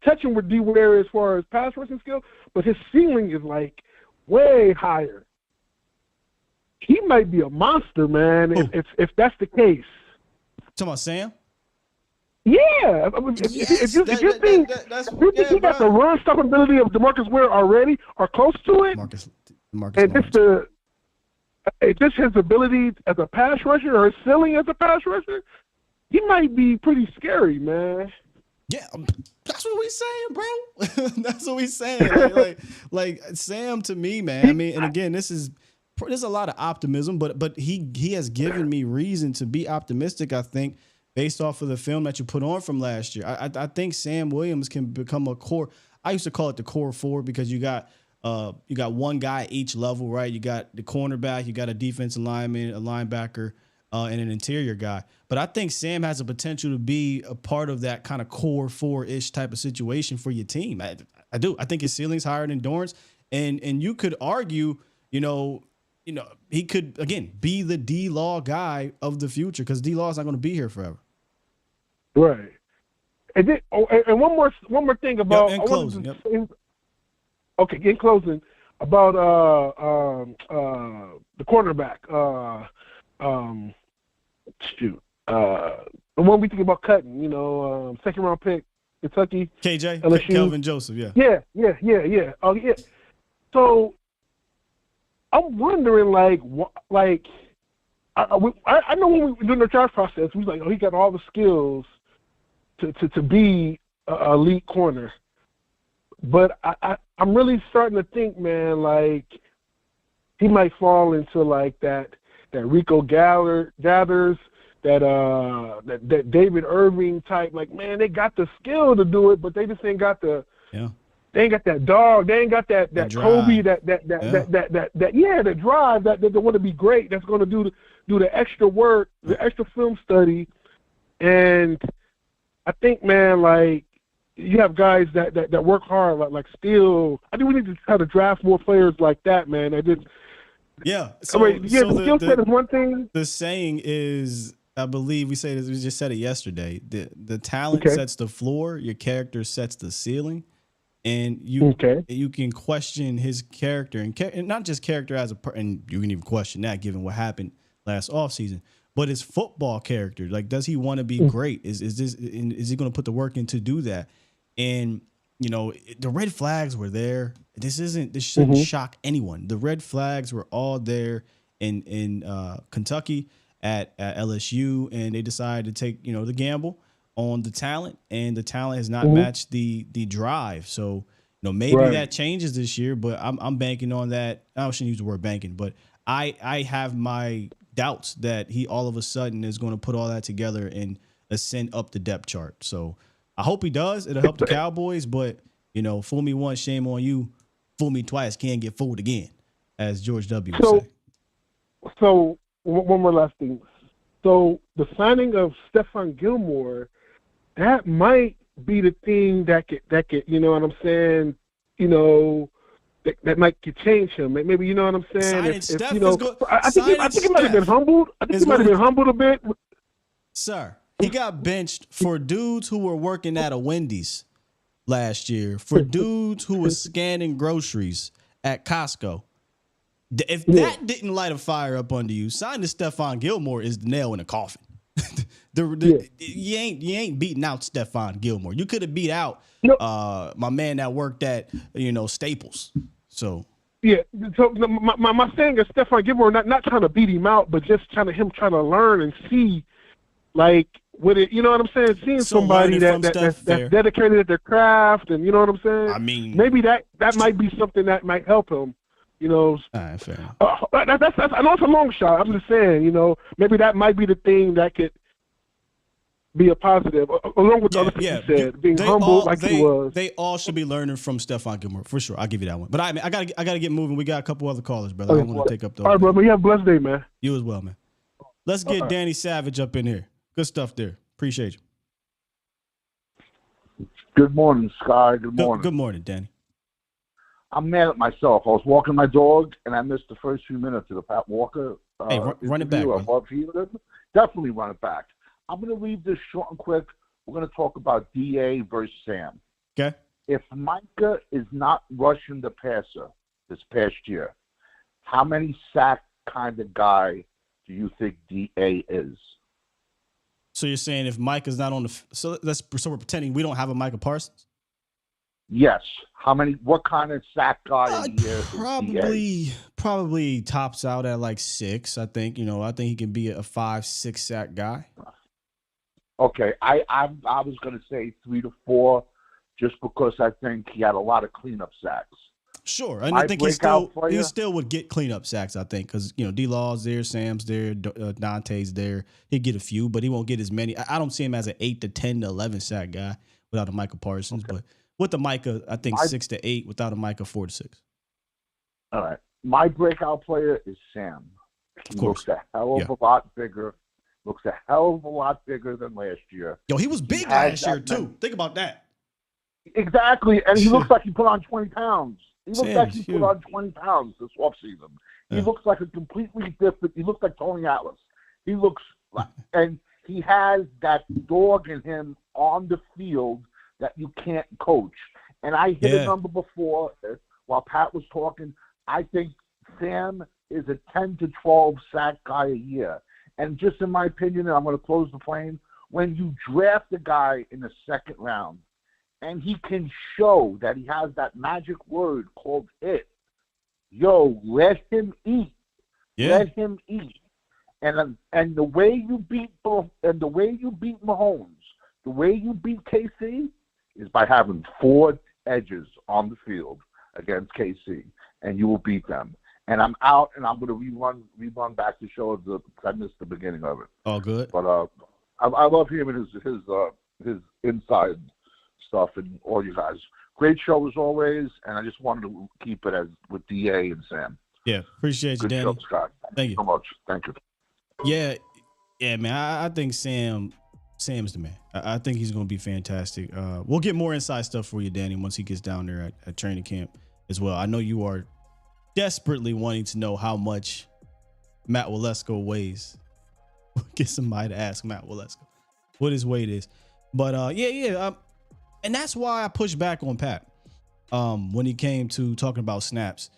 touching with D-Ware as far as pass rushing skill, but his ceiling is like way higher. He might be a monster, man. If that's the case. Talking about Sam? Yeah, if you think he got the run stop ability of DeMarcus Ware already, or close to it, and just his ability as a pass rusher or his ceiling as a pass rusher, he might be pretty scary, man. Yeah, that's what we saying, bro. That's what we saying. Like Sam, to me, man. I mean, and again, there's a lot of optimism, but he has given me reason to be optimistic. I think, based off of the film that you put on from last year, I think Sam Williams can become a core. I used to call it the core four because you got one guy at each level, right? You got the cornerback, you got a defensive lineman, a linebacker, and an interior guy. But I think Sam has the potential to be a part of that kind of core four-ish type of situation for your team. I do. I think his ceiling's higher than Dorrance, and you could argue, he could again be the D-Law guy of the future because D-Law is not going to be here forever. Right. And then, and one more thing about in closing. in closing about the cornerback. The one we think about cutting. Second round pick, Kentucky, KJ, LSU. Kelvin Joseph. Yeah. Yeah. Oh yeah. So I'm wondering, I know when we were doing the draft process, we was like, oh, he got all the skills to be an elite corner. But I'm really starting to think, man, like he might fall into like that Rico Gathers, that David Irving type. Like, man, they got the skill to do it, but they just ain't got the They ain't got that dog. They ain't got that Kobe, that drive that they want to be great. That's going to do the extra work, the extra film study, and I think, man, like you have guys that work hard, like Steele. I think we need to try to draft more players like that, man. Yeah. So skill set is one thing. The saying is, I believe we just said it yesterday. The talent sets the floor, your character sets the ceiling. And you can question his character and not just character as and you can even question that given what happened last offseason, but his football character. Like, does he want to be great? Is he going to put the work in to do that? And the red flags were there. This shouldn't shock anyone. The red flags were all there in Kentucky at LSU, and they decided to take the gamble on the talent, and the talent has not matched the drive. So, maybe that changes this year, but I'm banking on that. I shouldn't use the word banking, but I have my doubts that he all of a sudden is going to put all that together and ascend up the depth chart. So I hope he does. It'll help the Cowboys, but fool me once, shame on you. Fool me twice, can't get fooled again, as George W. would say. So one more last thing. So the signing of Stephon Gilmore, that might be the thing that could, you know what I'm saying? That might could change him. Maybe, you know what I'm saying? I think he might have been humbled. I think he might have been humbled a bit. Sir, he got benched for dudes who were working at a Wendy's last year, for dudes who were scanning groceries at Costco. If that didn't light a fire up under you, signing Stephon Gilmore is the nail in the coffin. You ain't beating out Stephon Gilmore. You could have beat out my man that worked at Staples. So So my saying is Stephon Gilmore not trying to beat him out, but just trying to learn and see, like, with it. You know what I'm saying? Seeing somebody that's dedicated at their craft, and you know what I'm saying. I mean, maybe that might be something that might help him. All right, fair enough. I know it's a long shot. I'm just saying, maybe that might be the thing that could be a positive, along with the other things you said, being humble he was. They all should be learning from Stephon Gilmore, for sure. I'll give you that one. But I gotta get moving. We got a couple other callers, brother. I don't want to take up the whole All right, brother. You have a blessed day, man. You as well, man. Let's get Danny Savage up in here. Good stuff there. Appreciate you. Good morning, Sky. Good morning. Good morning, Danny. I'm mad at myself. I was walking my dog, and I missed the first few minutes of the Pat Walker run it back. Definitely run it back. I'm going to leave this short and quick. We're going to talk about DA versus Sam. Okay. If Micah is not rushing the passer this past year, how many sack kind of guy do you think DA is? So you're saying if Micah's not on so we're pretending we don't have a Micah Parsons? Yes. How many? What kind of sack guy a year? Probably tops out at like 6. I think I think he can be a 5-6 sack guy. Okay, I was going to say 3 to 4, just because I think he had a lot of cleanup sacks. Sure, and I think he still would get cleanup sacks. I think because D-Law's there, Sam's there, Dante's there. He'd get a few, but he won't get as many. I don't see him as an 8 to 10 to 11 sack guy without a Michael Parsons. Okay. But With the Micah, I think 6 to 8. Without a Micah, 4 to 6. All right. My breakout player is Sam. He looks a hell of a lot bigger. Looks a hell of a lot bigger than last year. Yo, he was big last year, too. Think about that. Exactly. And he looks like he put on 20 pounds. He looks like he huge. put on 20 pounds this offseason. He looks like a completely different. He looks like Tony Atlas. He looks like, and he has that dog in him on the field that you can't coach. And I hit a number before while Pat was talking. I think Sam is a 10 to 12 sack guy a year. And just in my opinion, and I'm going to close the plane, when you draft a guy in the second round and he can show that he has that magic word called it, let him eat. Yeah. Let him eat. And the way you beat Mahomes, the way you beat KC is by having 4 edges on the field against KC, and you will beat them. And I'm out, and I'm going to rerun back the show because I missed the beginning of it. All good. But I love hearing his inside stuff and all you guys. Great show as always, and I just wanted to keep it as with DA and Sam. Yeah, appreciate you, Good Danny. show, Scott. Thank you so much. Thank you. Yeah, man. I think Sam's the man. I think he's going to be fantastic. We'll get more inside stuff for you, Danny, once he gets down there at training camp as well. I know you are desperately wanting to know how much Matt Walesko weighs. Get somebody to ask Matt Walesko what his weight is. But and that's why I pushed back on Pat when he came to talking about snaps.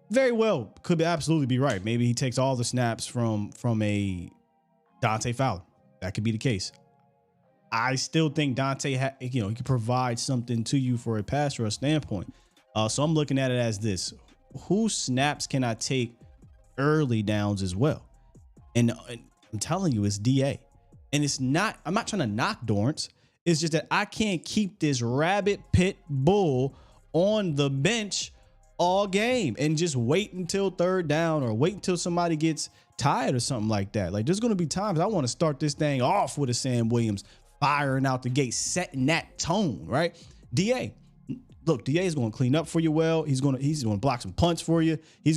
Very well, could absolutely be right. Maybe he takes all the snaps from a Dante Fowler. That could be the case. I still think Dante, he could provide something to you for a pass rush standpoint. So I'm looking at it as this: whose snaps can I take early downs as well? And I'm telling you, it's DA. And it's not. I'm not trying to knock Dorrance. It's just that I can't keep this rabbit pit bull on the bench all game and just wait until third down or wait until somebody gets tired or something like that. Like, there's going to be times I want to start this thing off with a Sam Williams firing out the gate, setting that tone, right? DA, look, DA is going to clean up for you well. He's going to block some punts for you. He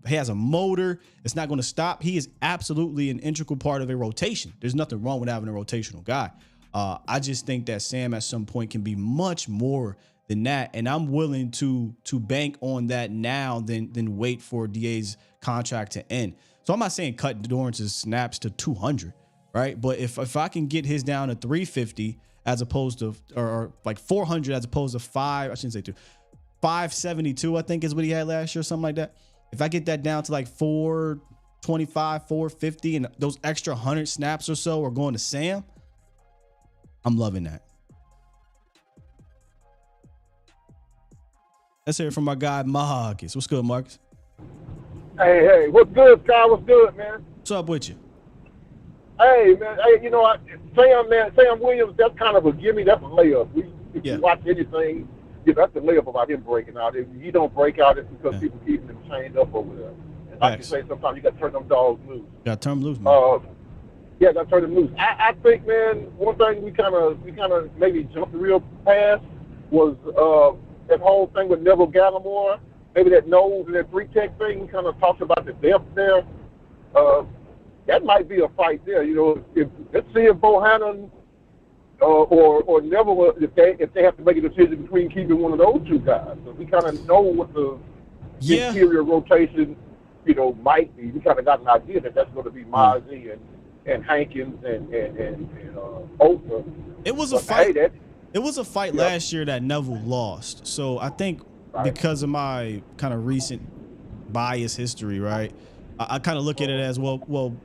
has a motor. It's not going to stop. He is absolutely an integral part of a rotation. There's nothing wrong with having a rotational guy. I just think that Sam at some point can be much more than that, and I'm willing to bank on that now than wait for DA's contract to end. So I'm not saying cut Dorrance's snaps to 200, right? But if I can get his down to 350 as opposed to or like 400 as opposed to 572, I think is what he had last year, something like that. If I get that down to like 425, 450, and those extra 100 snaps or so are going to Sam, I'm loving that. Let's hear it from my guy, Marcus. What's good, Marcus? Hey, what's good, Scott? What's good, man? What's up with you? Hey, man, Sam Williams, that's kind of a gimme. That's a layup. If you watch anything, that's a layup about him breaking out. If he don't break out, it's because people keeping him chained up over there. And like you say, sometimes you got to turn them dogs loose. Got to turn them loose, man. Yeah, got to turn them loose. I think, man, one thing we kind of maybe jumped real past was that whole thing with Neville Gallimore, maybe that nose and that 3-tech thing. We kind of talked about the depth there. That might be a fight there. Let's see if Bohannon or Neville, if they have to make a decision between keeping one of those two guys. So we kind of know what the interior rotation, might be. We kind of got an idea that that's going to be Mozzie and Hankins and Osa. It was a fight. It was a fight last year that Neville lost. So I think because of my kind of recent bias history, right, I kind of look at it as, Bohannon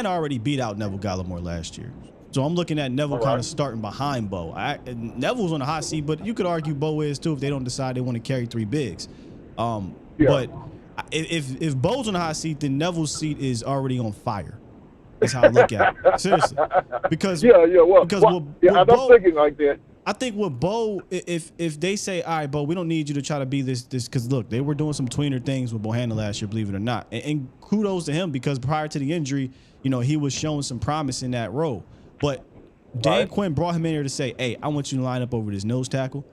already beat out Neville Gallimore last year. So I'm looking at Neville kind of starting behind Bo. Neville's on the hot seat, but you could argue Bo is too if they don't decide they want to carry 3 bigs. But if Bo's on the hot seat, then Neville's seat is already on fire. That's how I look at it. Seriously. Because I'm thinking like that. I think with Bo, if they say, all right, Bo, we don't need you to try to be this, because look, they were doing some tweener things with Bohannon last year, believe it or not. And kudos to him, because prior to the injury, he was showing some promise in that role. But Dan Quinn brought him in here to say, hey, I want you to line up over this nose tackle,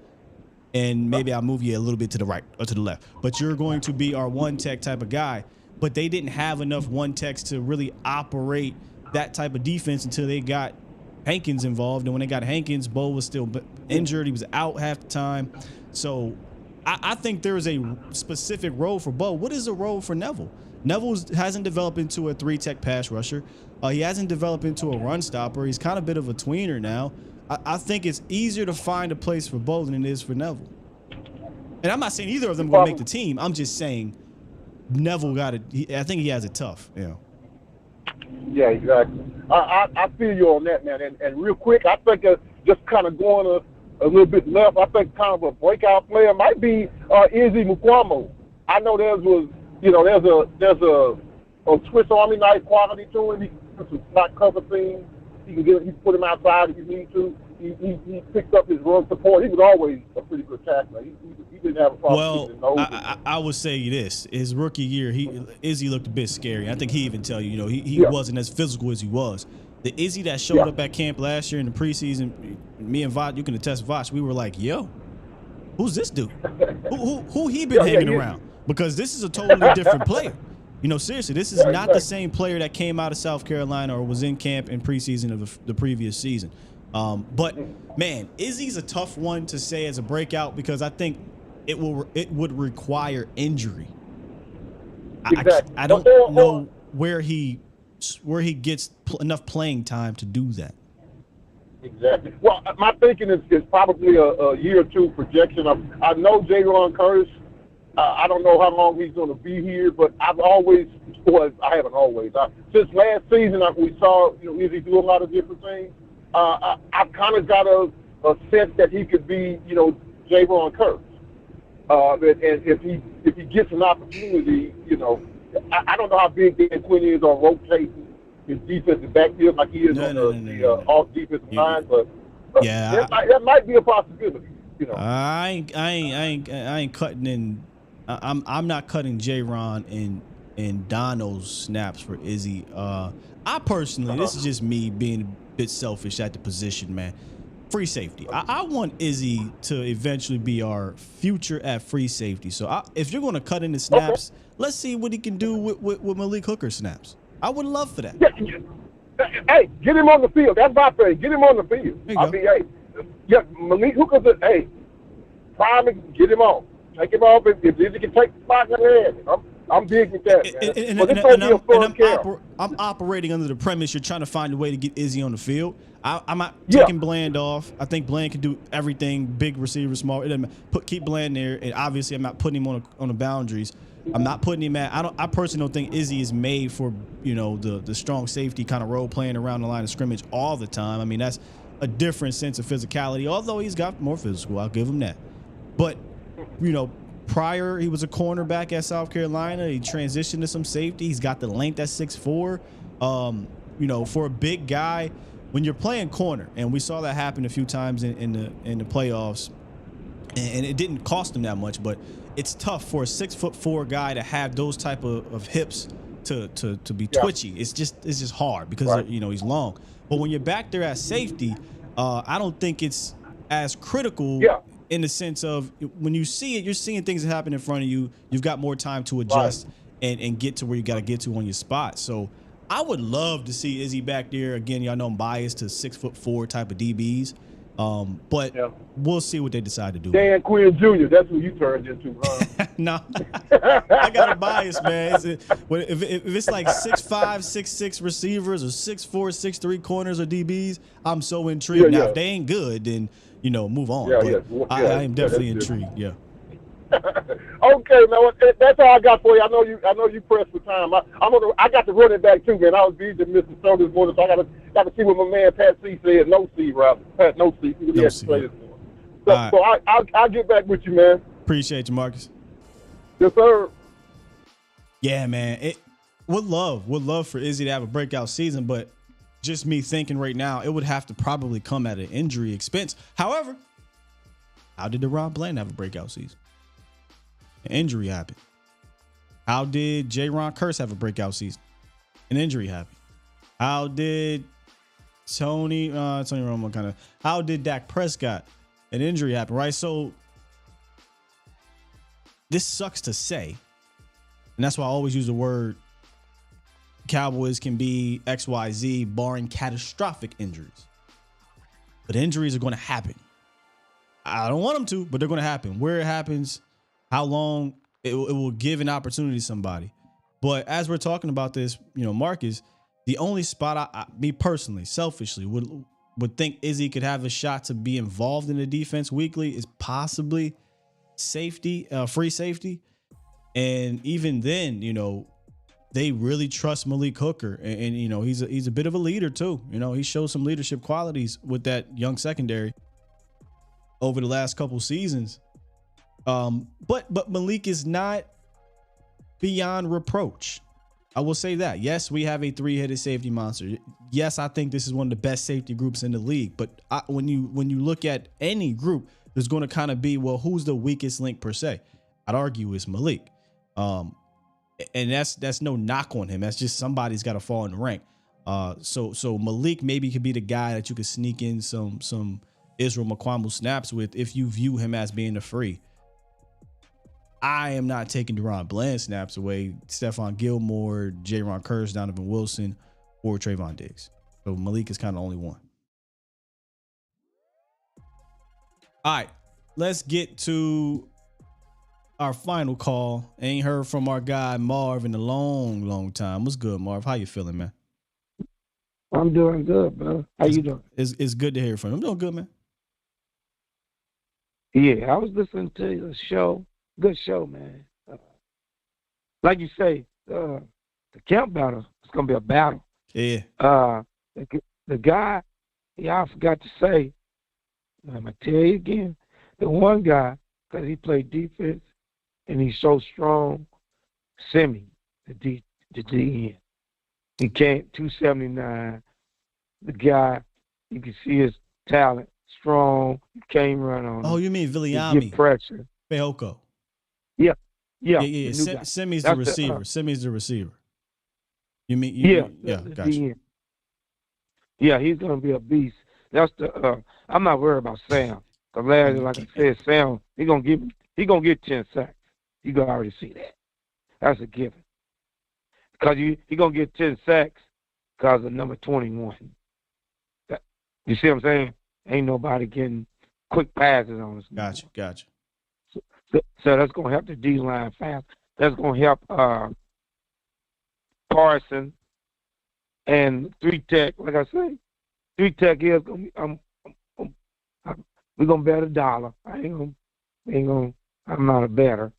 and maybe I'll move you a little bit to the right or to the left. But you're going to be our one tech type of guy. But they didn't have enough one techs to really operate that type of defense until they got Hankins involved. And when they got Hankins, Bo was still injured. He was out half the time. So I think there is a specific role for Bo. What is the role for Neville? Neville hasn't developed into a 3-tech pass rusher. He hasn't developed into a run stopper. He's kind of a bit of a tweener now. I think it's easier to find a place for Bo than it is for Neville. And I'm not saying either of them will make the team. I'm just saying Neville got it. I think he has it tough. Yeah, exactly. I feel you on that, man. And real quick, I think just kind of going a little bit left, I think kind of a breakout player might be Izzy Mukwamo. I know there's a Swiss Army knife quality to him. He can do some slot cover things. He can put him outside if you need to. He picked up his run support. He was always a pretty good tackler. He didn't have a problem. Well, I would say this: his rookie year, Izzy looked a bit scary. I think he even tell you, he wasn't as physical as he was. The Izzy that showed up at camp last year in the preseason, me and Vach, you can attest, Vach, we were like, yo, who's this dude? Who he been hanging around? Because this is a totally different player. Seriously, this is not the same player that came out of South Carolina or was in camp in preseason of the previous season. But man, Izzy's a tough one to say as a breakout because I think it would require injury. Exactly. I don't know where he gets enough playing time to do that. Exactly. Well, my thinking is probably a year or two projection. I know Jaron Curtis. I don't know how long he's going to be here, but I haven't always. Since last season, we saw Izzy do a lot of different things. I've kind of got a sense that he could be, Jaron Curtis. And if he gets an opportunity, I don't know how big Dan Quinn is on rotating his defensive backfield like he is on the off defensive line, but that might be a possibility. I ain't cutting in. I'm not cutting J-Ron and Dono's snaps for Izzy. I personally, this is just me being a bit selfish at the position, man. Free safety. I want Izzy to eventually be our future at free safety. So if you're going to cut in the snaps, let's see what he can do with Malik Hooker snaps. I would love for that. Hey, get him on the field. That's my thing. Get him on the field. Malik Hooker's prime him, get him on. Take him off. If Izzy can take the spot in the head, I'm big with that. I'm operating under the premise you're trying to find a way to get Izzy on the field. I'm not taking Bland off. I think Bland can do everything, big receiver, small. It doesn't keep Bland there, and obviously I'm not putting him on the boundaries. I'm not putting him at. I personally don't think Izzy is made for the strong safety kind of role playing around the line of scrimmage all the time. I mean that's a different sense of physicality. Although he's got more physical, I'll give him that. But prior, he was a cornerback at South Carolina. He transitioned to some safety. He's got the length at 6'4". For a big guy, when you're playing corner, and we saw that happen a few times in the playoffs, and it didn't cost him that much, but it's tough for a 6'4" guy to have those type of hips to be twitchy. It's just hard because he's long. But when you're back there at safety, I don't think it's as critical. In the sense of when you see it, you're seeing things that happen in front of you. You've got more time to adjust and get to where you got to get to on your spot. So I would love to see Izzy back there. Again, y'all know I'm biased to 6'4" type of DBs. But we'll see what they decide to do. Dan Quinn Jr., that's who you turned into, huh? No, I got a bias, man. If it's like 6'5", 6'6" receivers or 6'4", 6'3" corners or DBs, I'm so intrigued. Now, if they ain't good, then move on. I am definitely intrigued. Yeah. Okay, man. That's all I got for you. I know you pressed for time. I got to run it back too, man. I was busy Mr. Show this morning, so I got to see what my man Pat C said. No C, Rob. Pat, no C. He has to play this one. So I'll get back with you, man. Appreciate you, Marcus. Yes, sir. Yeah, man. Would love for Izzy to have a breakout season, but just me thinking right now, it would have to probably come at an injury expense. However, how did DeRon Bland have a breakout season? An injury happened. How did Jaron Curse have a breakout season? An injury happened. How did Tony Romo kind of. How did Dak Prescott an injury happen? Right. So this sucks to say, and that's why I always use the word Cowboys can be XYZ barring catastrophic injuries. But injuries are going to happen. I don't want them to, but they're going to happen. Where it happens, how long, it will give an opportunity to somebody. But as we're talking about this, Marcus, the only spot me personally, selfishly, would think Izzy could have a shot to be involved in the defense weekly is possibly safety, free safety. And even then, they really trust Malik Hooker. And he's a bit of a leader too. He shows some leadership qualities with that young secondary over the last couple seasons. But Malik is not beyond reproach. I will say that. Yes, we have a 3-headed safety monster. Yes, I think this is one of the best safety groups in the league. But when you look at any group, there's going to kind of be, well, who's the weakest link per se? I'd argue it's Malik. And that's no knock on him. That's just somebody's got to fall in the rank. So Malik maybe could be the guy that you could sneak in some Israel Mukuamu snaps with if you view him as being a free. I am not taking Deron Bland snaps away. Stephon Gilmore, Jaron Kearse, Donovan Wilson, or Trayvon Diggs. So Malik is kind of the only one. All right, let's get to our final call. Ain't heard from our guy Marv in a long time. What's good, Marv? How you feeling, man? I'm doing good, bro. How you doing? It's good to hear from you. I'm doing good, man. Yeah, I was listening to the show. Good show, man. Like you say, the camp battle is gonna be a battle. Yeah. The guy, I forgot to say. I'm gonna tell you again. The one guy, because he played defense and he's so strong. Semi, the DN. He came 279. The guy, you can see his talent, strong. He can't run on. Oh, you mean Viliami? Get pressure. Feoko. Yeah. Semi's the receiver. Semi's the receiver. You mean? Gotcha. Yeah, he's gonna be a beast. That's I'm not worried about Sam. Cause last, like I said, Sam, he gonna get 10 sacks. You can already see that. That's a given. Cause he gonna get 10 sacks because of number 21. You see what I'm saying? Ain't nobody getting quick passes on us. Gotcha. So that's going to help the D-line fast. That's going to help Parson and 3-Tech. Like I say, 3-Tech is going to be, we're going to bet $1. I'm not a better.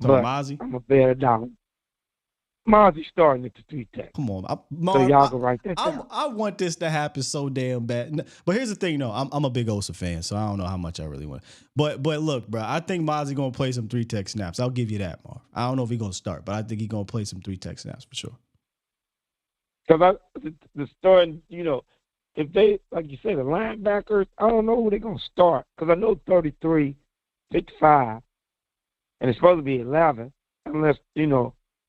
But Mozzie? I'm a bet $1. Mozzie starting at the 3-Tech. Come on. So y'all can write that down. I want this to happen so damn bad. But here's the thing, though. I'm a big Osa fan, so I don't know how much I really want. But look, bro, I think Mozzie going to play some 3-Tech snaps. I'll give you that, Marv. I don't know if he's going to start, but I think he's going to play some 3-Tech snaps for sure. Because the starting, if they, like you say, the linebackers, I don't know who they're going to start. Because I know 33, 55, and it's supposed to be 11, unless,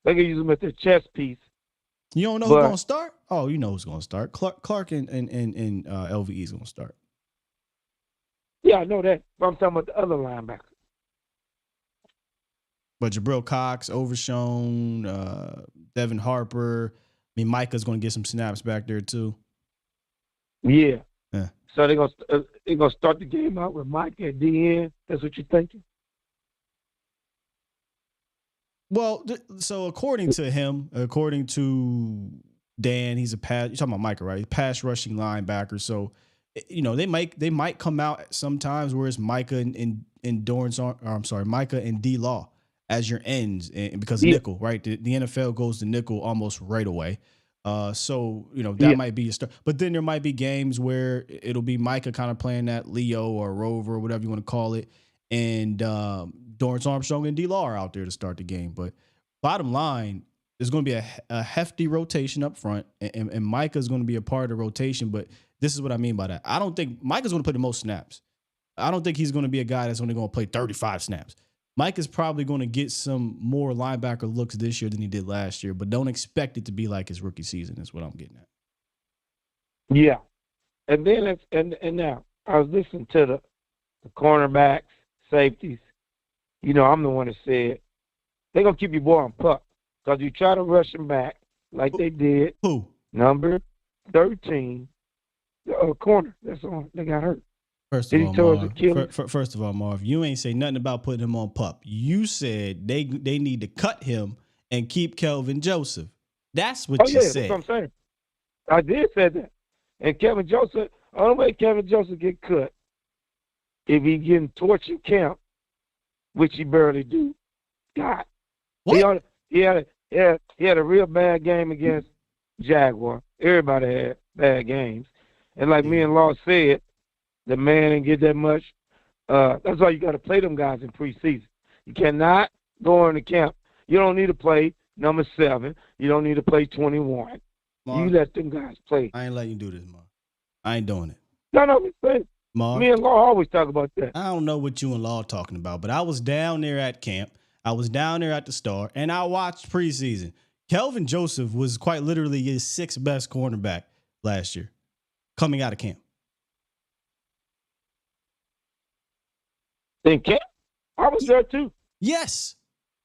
they can use them at their chest piece. You don't know who's going to start? Oh, you know who's going to start. Clark and LVE is going to start. Yeah, I know that. But I'm talking about the other linebackers. But Jabril Cox, Overshown, Devin Harper. I mean, Micah's going to get some snaps back there too. Yeah. So they're gonna start the game out with Micah at DN. That's what you're thinking? Well, so according to Dan, he's you're talking about Micah, right? Pass rushing linebacker. So, they might come out sometimes where it's Micah and Micah and D Law as your ends, and because nickel, right? The NFL goes to nickel almost right away. So that might be a start. But then there might be games where it'll be Micah kind of playing that Leo or Rover, whatever you want to call it, and Dorrance Armstrong and D-Law are out there to start the game. But bottom line, there's going to be a hefty rotation up front, and Micah's going to be a part of the rotation. But this is what I mean by that. I don't think Micah's going to play the most snaps. I don't think he's going to be a guy that's only going to play 35 snaps. Micah's probably going to get some more linebacker looks this year than he did last year, but don't expect it to be like his rookie season is what I'm getting at. Yeah. and then and now I was listening to the cornerbacks, safeties. You know, I'm the one that said they're gonna keep your boy on pup because you try to rush him back like they did. Who? Number 13, the corner. That's on. They got hurt. First of all, Marv, you ain't say nothing about putting him on pup. You said they need to cut him and keep Kelvin Joseph. That's what you said. That's what I'm saying. I did say that. And Kevin Joseph, only way Kevin Joseph get cut if he getting torched in camp, which he barely do. God, what? He had a real bad game against Jaguar. Everybody had bad games, and like me and Law said, the man didn't get that much. That's why you got to play them guys in preseason. You cannot go into camp. You don't need to play number 7. You don't need to play 21. Marv, you let them guys play. I ain't letting you do this, Marv. I ain't doing it. No, Marv, me and Law always talk about that. I don't know what you and Law talking about, but I was down there at camp. I was down there at the Star, and I watched preseason. Kelvin Joseph was quite literally his 6th best cornerback last year coming out of camp. In camp? I was there too. Yes.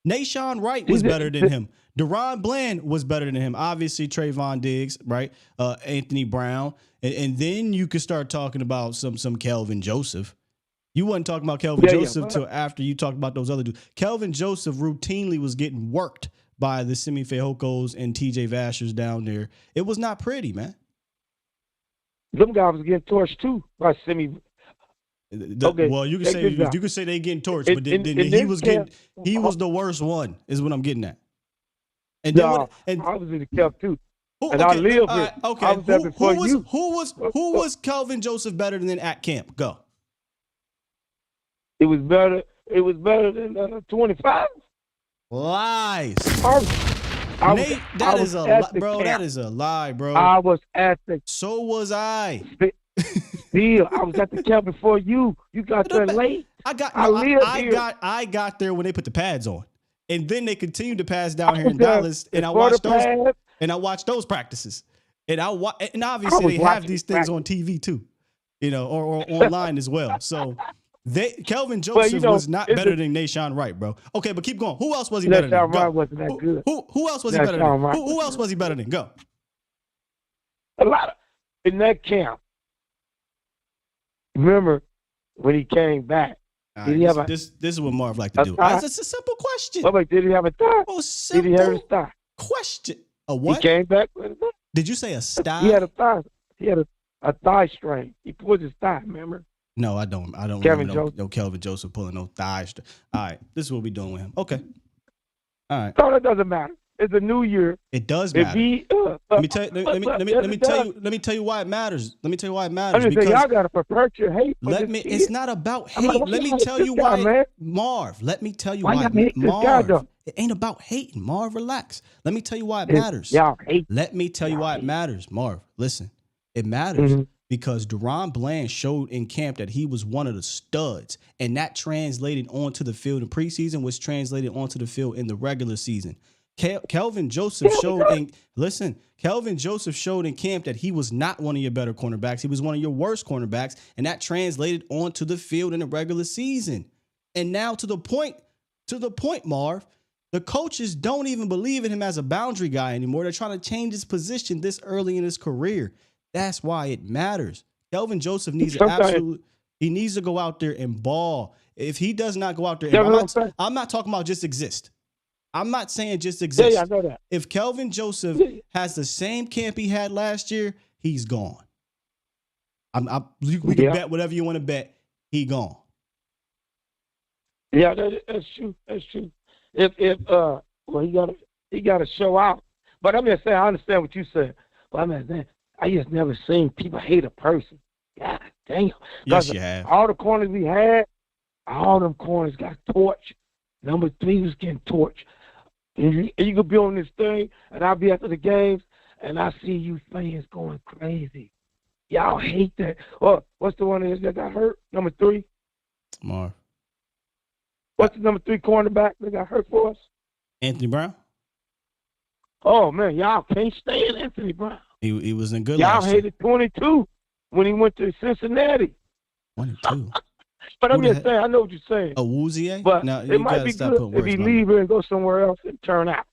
Nashawn Wright was better than him. Deron Bland was better than him. Obviously, Trayvon Diggs, right? Anthony Brown. And then you could start talking about some Kelvin Joseph. You wasn't talking about Kelvin Joseph until after you talked about those other dudes. Kelvin Joseph routinely was getting worked by the Simi Fehokos and TJ Vashers down there. It was not pretty, man. Them guys was getting torched too by Simi. Well, you could say they getting torched, but then he was the worst one, is what I'm getting at. And I was in the camp too. I lived here. Okay. I was there before you. Who was Kelvin Joseph better than at camp? Go. It was better. It was better than 25. Lies. Nate, that is a lie, bro. That is a lie, bro. I was at the. So was I. Still, I was at the camp before you. You got there late. I got there when they put the pads on, and then they continued to pass down here in Dallas, and I watched those practices, and obviously they have these things on TV too, or online as well. So Kelvin Joseph was not better than Nashawn Wright, bro. Okay, but keep going. Who else was he better than? Wright wasn't that good. Who else was he better than? Who else was he better than? Go. A lot in that camp. Remember when he came back? This is what Marv like to do. It's a simple question. Wait, did he have a thigh? Oh, simple did he have a thigh? Question. A what? He came back with a thigh. Did you say a thigh? He had a thigh. He had a thigh strain. He pulled his thigh. Remember? No, I don't. I don't remember no Kelvin Joseph pulling no thigh strain. All right, this is what we're doing with him. Okay. All right. No, that doesn't matter. It's a new year. It does matter. Let me tell you why it matters. Let me tell you why it matters. Because y'all gotta pervert your hate. It's not about hate. Let me tell you why, Marv. Let me tell you why, Marv. It ain't about hating, Marv. Relax. Let me tell you why it matters. Y'all hate. Let me tell you why it matters, Marv. Listen, it matters because Deron Bland showed in camp that he was one of the studs, and that translated onto the field in preseason, was translated onto the field in the regular season. Kelvin Joseph showed in camp that he was not one of your better cornerbacks. He was one of your worst cornerbacks, and that translated onto the field in the regular season. And now to the point, Marv, the coaches don't even believe in him as a boundary guy anymore. They're trying to change his position this early in his career. That's why it matters. Kelvin Joseph needs to go out there and ball. If he does not go out there, I'm not talking about just exist. I'm not saying just exist. Yeah, I know that. If Kelvin Joseph has the same camp he had last year, he's gone. We can bet whatever you want to bet. He gone. Yeah, that's true. That's true. He got to show out. But I'm just saying, I understand what you said. But I'm just saying, I just never seen people hate a person. God damn. Yes, you have. All the corners we had, all them corners got torched. Number 3 was getting torched. And you could be on this thing, and I'll be after the games, and I see you fans going crazy. Y'all hate that. Oh, what's the one that got hurt? Number 3? Marv. What's the number 3 cornerback that got hurt for us? Anthony Brown. Oh, man, y'all can't stand Anthony Brown. He was in good y'all last year. Y'all hated 22. when he went to Cincinnati. 1 and 2. But I'm Who the just saying, I know what you're saying. A Woozier? But now, it might be good if he leave and go somewhere else and turn out.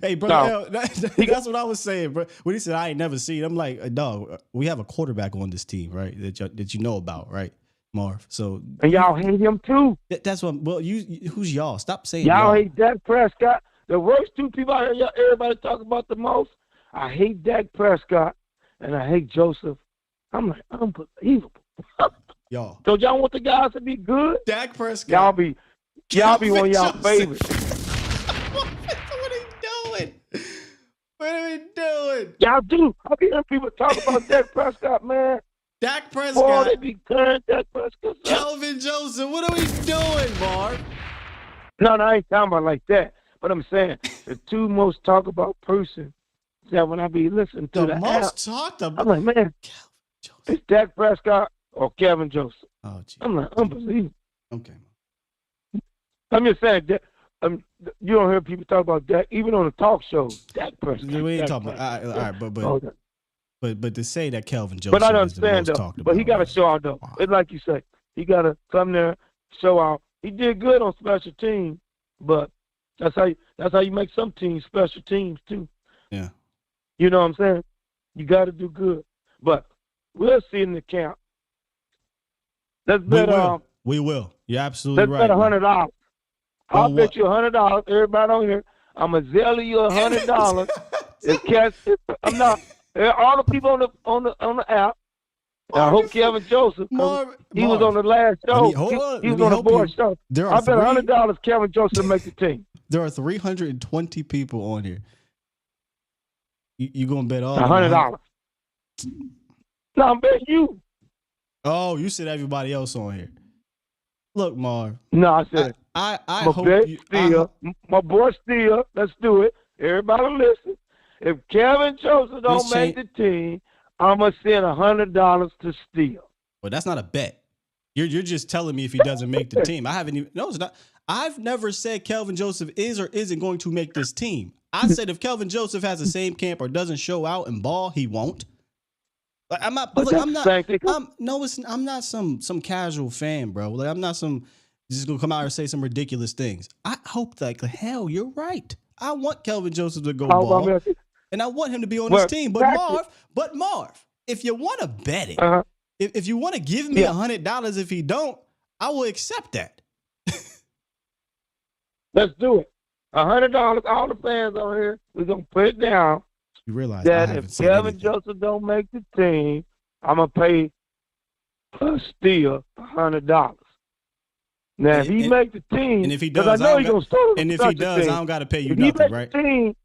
Hey, bro, No. that's what I was saying, bro. When he said I ain't never seen, I'm like, dog, we have a quarterback on this team, right? That you know about, right, Marv? So And y'all hate him too. That's what. Well, who's y'all? Stop saying Y'all hate Dak Prescott. The worst two people I hear everybody talk about the most. I hate Dak Prescott and I hate Joseph. I'm like, unbelievable. Y'all. So y'all want the guys to be good? Dak Prescott. Y'all be one of y'all favorites. What are you doing? What are we doing? Y'all do. I be hearing people talk about Dak Prescott, man. Dak Prescott. Boy, they be turning Dak Prescott. Calvin Joseph. What are we doing, Marv? No, I ain't talking about like that. But I'm saying the two most talk about person that when I be listening to the most app, talked about. I'm like, man, it's Dak Prescott or Kevin Joseph. Oh, geez. I'm like, unbelievable. Okay. I'm just saying that you don't hear people talk about Dak, even on the talk shows. Dak Prescott. We ain't Dak talking about. All right, but to say that Calvin Joseph but I is the understand most though. talked about. But he got to show out though. Wow. It's like you say, he got to come there, show out. He did good on special teams, but that's how you make some teams special teams too. Yeah. You know what I'm saying? You got to do good. But we'll see in the camp. Let's bet. We will. You're absolutely let's right. bet $100. I'll On bet what? you $100. Everybody on here, I'm gonna zell you $100. I'm not. All the people on the app. I hope Kevin Joseph. He was on the last show. He was on the board show. I bet $100 Kevin Joseph make the team. There are 320 people on here. You gonna bet all $100? No, I'm betting you. Oh, you said everybody else on here. Look, Marv. No, I said I hope you. My boy Steele. Let's do it. Everybody listen. If Kevin Joseph don't make the team, I'm gonna send $100 to Steele. Well, that's not a bet. You're just telling me if he doesn't make the team. I haven't even. No, it's not. I've never said Kelvin Joseph is or isn't going to make this team. I said if Kelvin Joseph has the same camp or doesn't show out and ball, he won't. Like, I'm not. Look, I'm not. I'm not some casual fan, bro. Like I'm not some just gonna come out and say some ridiculous things. I hope like hell, you're right. I want Kelvin Joseph to go ball, and I want him to be on this team. But Marv, if you want to bet it, if you want to give me $100 if he don't, I will accept that. Let's do it. $100. All the fans on here, we're gonna put it down. You realize that if Kevin Joseph don't make the team, I'm gonna pay Steele $100. Now, if he make the team, and if he does, I know he's gonna start. And if he does, I don't got to pay you if nothing, he make right? The team,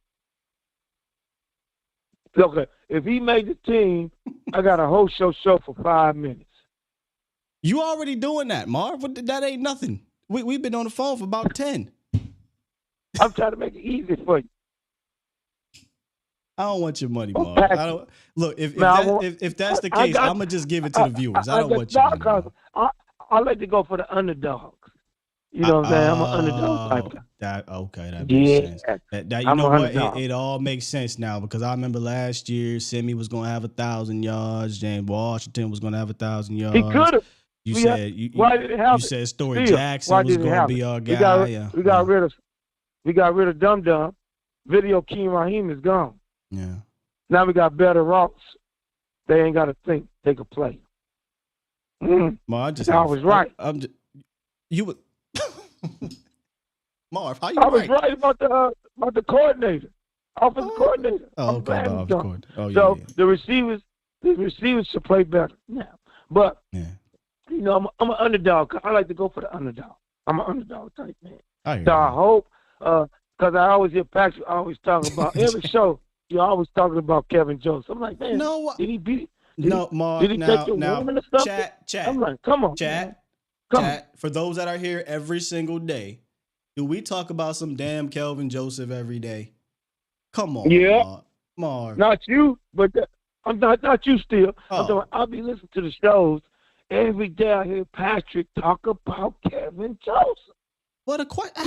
okay, if he made the team, I got a whole show for 5 minutes. You already doing that, Marv? That ain't nothing. We've been on the phone for about 10. I'm trying to make it easy for you. I don't want your money, Marv. I don't. Look, if that's the case, I'm gonna just give it to the viewers. I don't want your money. I like to go for the underdogs. You know what I'm saying? I'm an underdog type guy. That makes sense. You know what? It all makes sense now because I remember last year, Simi was gonna have 1,000 yards. James Washington was gonna have 1,000 yards. He could have. Why did it happen? You said Story Jackson was gonna be our guy. We got rid of Dum Dum. Video Keem Raheem is gone. Yeah. Now we got better routes. They ain't got to think. They can play. Marv, I was right. You would. Marv, how you I was right about the coordinator, offensive coordinator. Oh, okay, the offensive coordinator. Oh, yeah. So the receivers should play better now. But you know, I'm an underdog. I like to go for the underdog. I'm an underdog type man. I hope, because I always hear Patrick always talking about every show. You're always talking about Kevin Joseph. I'm like, man, did he beat? Marv. Did he take your woman or something? Chat. I'm like, come on, chat. For those that are here every single day, do we talk about some damn Kelvin Joseph every day? Come on, Marv. Not you, but I'm not you still. I'll be listening to the shows every day. I hear Patrick talk about Kevin Joseph. Well, the question.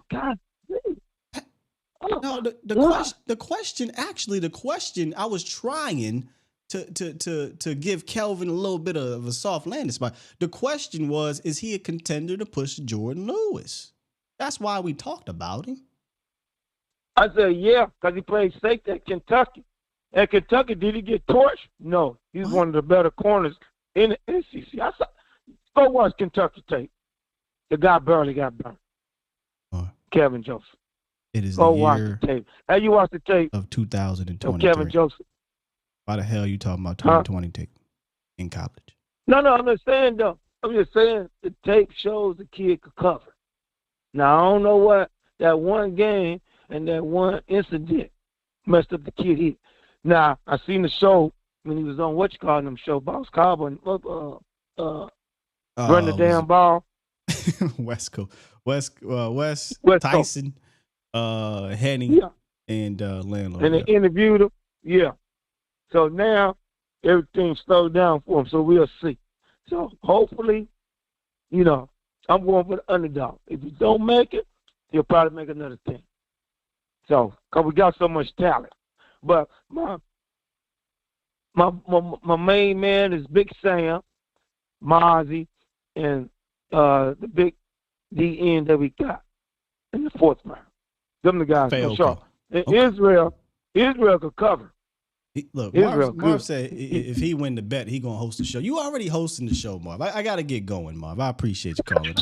God. No, the question. Actually, the question I was trying to give Kelvin a little bit of a soft landing spot. The question was, is he a contender to push Jordan Lewis? That's why we talked about him. I said, yeah, because he played safety at Kentucky. At Kentucky, did he get torched? No. He's one of the better corners in the SEC. Go watch Kentucky tape. The guy barely got burned. Kevin Joseph. It is Go the watch year the tape. How you watch the tape of 2023. of Kevin Joseph? Why the hell are you talking about 2020 tape in college? No, I'm not saying, though. I'm just saying the tape shows the kid could cover. Now, I don't know what that one game and that one incident messed up the kid here. Now, I seen the show when he was on them show, Boss Cowboy, run the damn ball. West Tyson, Henny, yeah. and Landlord. And they interviewed him. Yeah. So now everything slowed down for him. So we'll see. So hopefully, I'm going for the underdog. If he don't make it, he'll probably make another team. So, because we got so much talent. But my main man is Big Sam, Mozzie, and the big DN that we got in the fourth round. Them the guys for sure. Okay. Israel could cover. Marv said if he win the bet, he gonna host the show. You already hosting the show, Marv. I gotta get going, Marv. I appreciate you calling.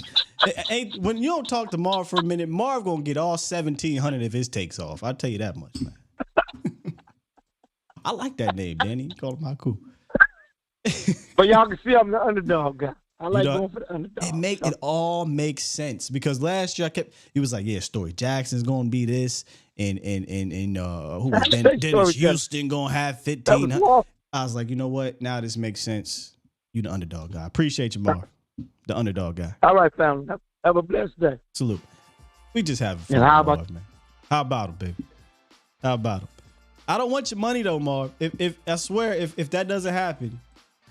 When you don't talk to Marv for a minute, Marv gonna get all 1,700 if his takes off. I'll tell you that much, man. I like that name, Danny. You call him how cool. But y'all can see I'm the underdog guy. I like going for the underdog. It all makes sense because last year he was like, yeah, Story Jackson's gonna be this, and who was Dennis Houston gonna have 1,500. I was like, you know what? Now this makes sense. You the underdog guy. Appreciate you, Marv. The underdog guy. All right, family. Have a blessed day. Salute. We just have fun. And how about Marv, man? How about him, baby? How about him? I don't want your money though, Marv. If I swear, if that doesn't happen,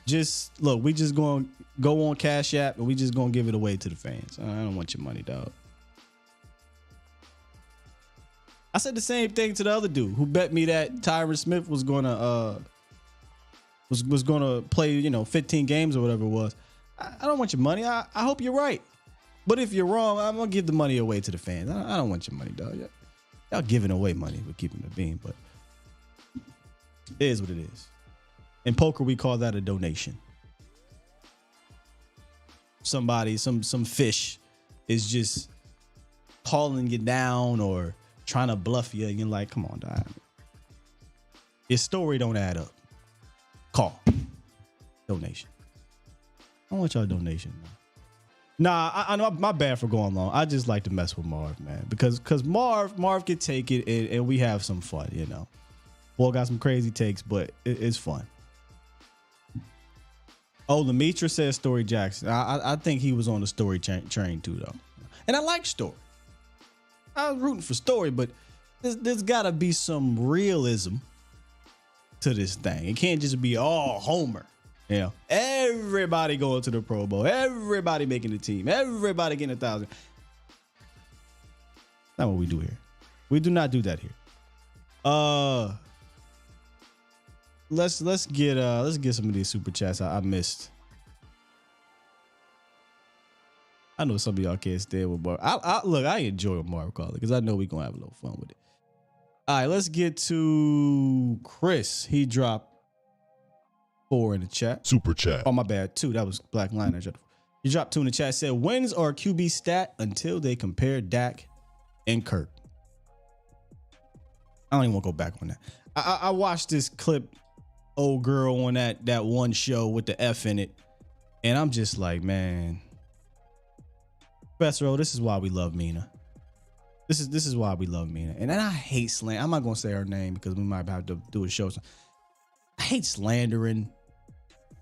just look. We just gonna go on Cash App and we just gonna give it away to the fans. I don't want your money, dog. I said the same thing to the other dude who bet me that Tyron Smith was gonna was gonna play 15 games or whatever it was. I don't want your money. I hope you're right, but if you're wrong, I'm gonna give the money away to the fans. I don't want your money, dog. Y'all giving away money with keeping the beam, but it is what it is. In poker, we call that a donation. Somebody, some fish is just calling you down or trying to bluff you, and you're like, come on, dog. Your story don't add up. Call. Donation. I want y'all donation, man. Nah, I know my bad for going long. I just like to mess with Marv, man. Because Marv can take it and we have some fun, Boy got some crazy takes, but it's fun. Oh, Lemitra says Story Jackson. I think he was on the Story train too, though. And I like Story. I was rooting for Story, but there's got to be some realism to this thing. It can't just be all Homer. Everybody going to the Pro Bowl. Everybody making the team. Everybody getting 1,000. Not what we do here. We do not do that here. Let's get some of these super chats I missed. I know some of y'all can't stand with Marv. I enjoy what Marv called it because I know we're gonna have a little fun with it. All right, let's get to Chris. He dropped 4 in the chat. Super chat. Oh, my bad. 2. That was Black Line. He dropped 2 in the chat. Said wins are a QB stat until they compare Dak and Kirk. I don't even want to go back on that. I watched this clip, old girl on that one show with the F in it, and I'm just like, man, Professor O, this is why we love Mina. This is why we love Mina. And then I hate slander. I'm not gonna say her name because we might have to do a show. I hate slandering,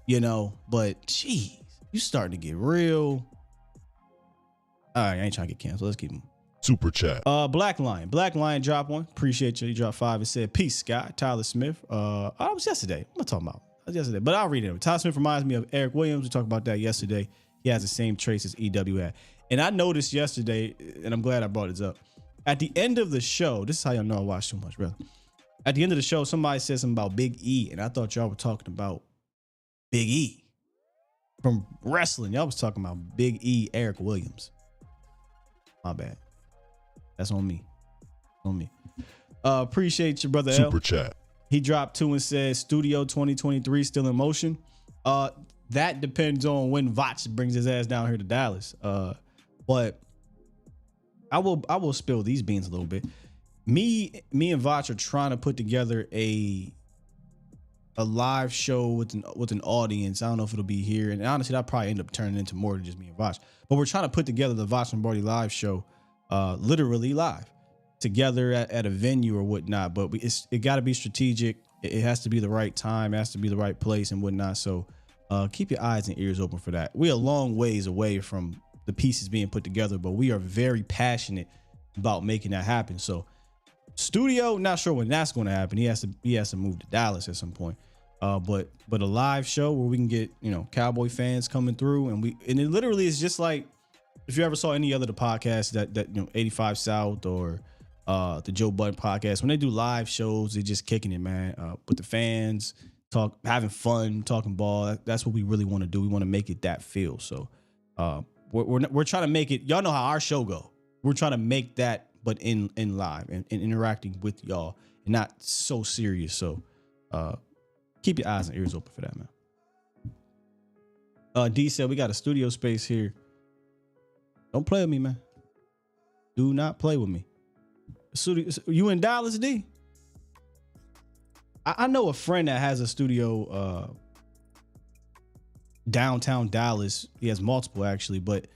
but geez, you starting to get real. All right, I ain't trying to get canceled. Let's keep them. Super chat. Black Lion dropped 1. Appreciate you. He dropped 5 and said, peace, Scott. Tyler Smith. It was yesterday. What am I talking about? It was yesterday, but I'll read it. Tyler Smith reminds me of Eric Williams. We talked about that yesterday. He has the same traits as EW had. And I noticed yesterday, and I'm glad I brought this up. At the end of the show, this is how y'all know I watch too much, brother. At the end of the show, somebody said something about Big E, and I thought y'all were talking about Big E from wrestling. Y'all was talking about Big E, Eric Williams. My bad. That's on me. On me. Appreciate you, brother. Super L. chat. He dropped 2 and said Studio 2023 still in motion. That depends on when Vach brings his ass down here to Dallas. But I will spill these beans a little bit. Me and Vach are trying to put together a live show with an audience. I don't know if it'll be here, and honestly, that'll probably end up turning into more than just me and Vach. But we're trying to put together the Vach and Barty live show, literally live, together at a venue or whatnot. But it got to be strategic. It has to be the right time. It has to be the right place and whatnot. So keep your eyes and ears open for that. We're a long ways away from the pieces being put together, but we are very passionate about making that happen. So studio, not sure when that's going to happen. He has to move to Dallas at some point. But a live show where we can get, Cowboy fans coming through, and it literally is just like, if you ever saw any other the podcasts that 85 South or the Joe Budden podcast, when they do live shows, they're just kicking it, man. With the fans, having fun, talking ball. That's what we really want to do. We want to make it that feel. So we're trying to make it. Y'all know how our show go. We're trying to make that, but in live and interacting with y'all, and not so serious. So keep your eyes and ears open for that, man. D said we got a studio space here. Don't play with me, man. Do not play with me. Studio, you in Dallas, D? I know a friend that has a studio downtown Dallas. He has multiple actually, but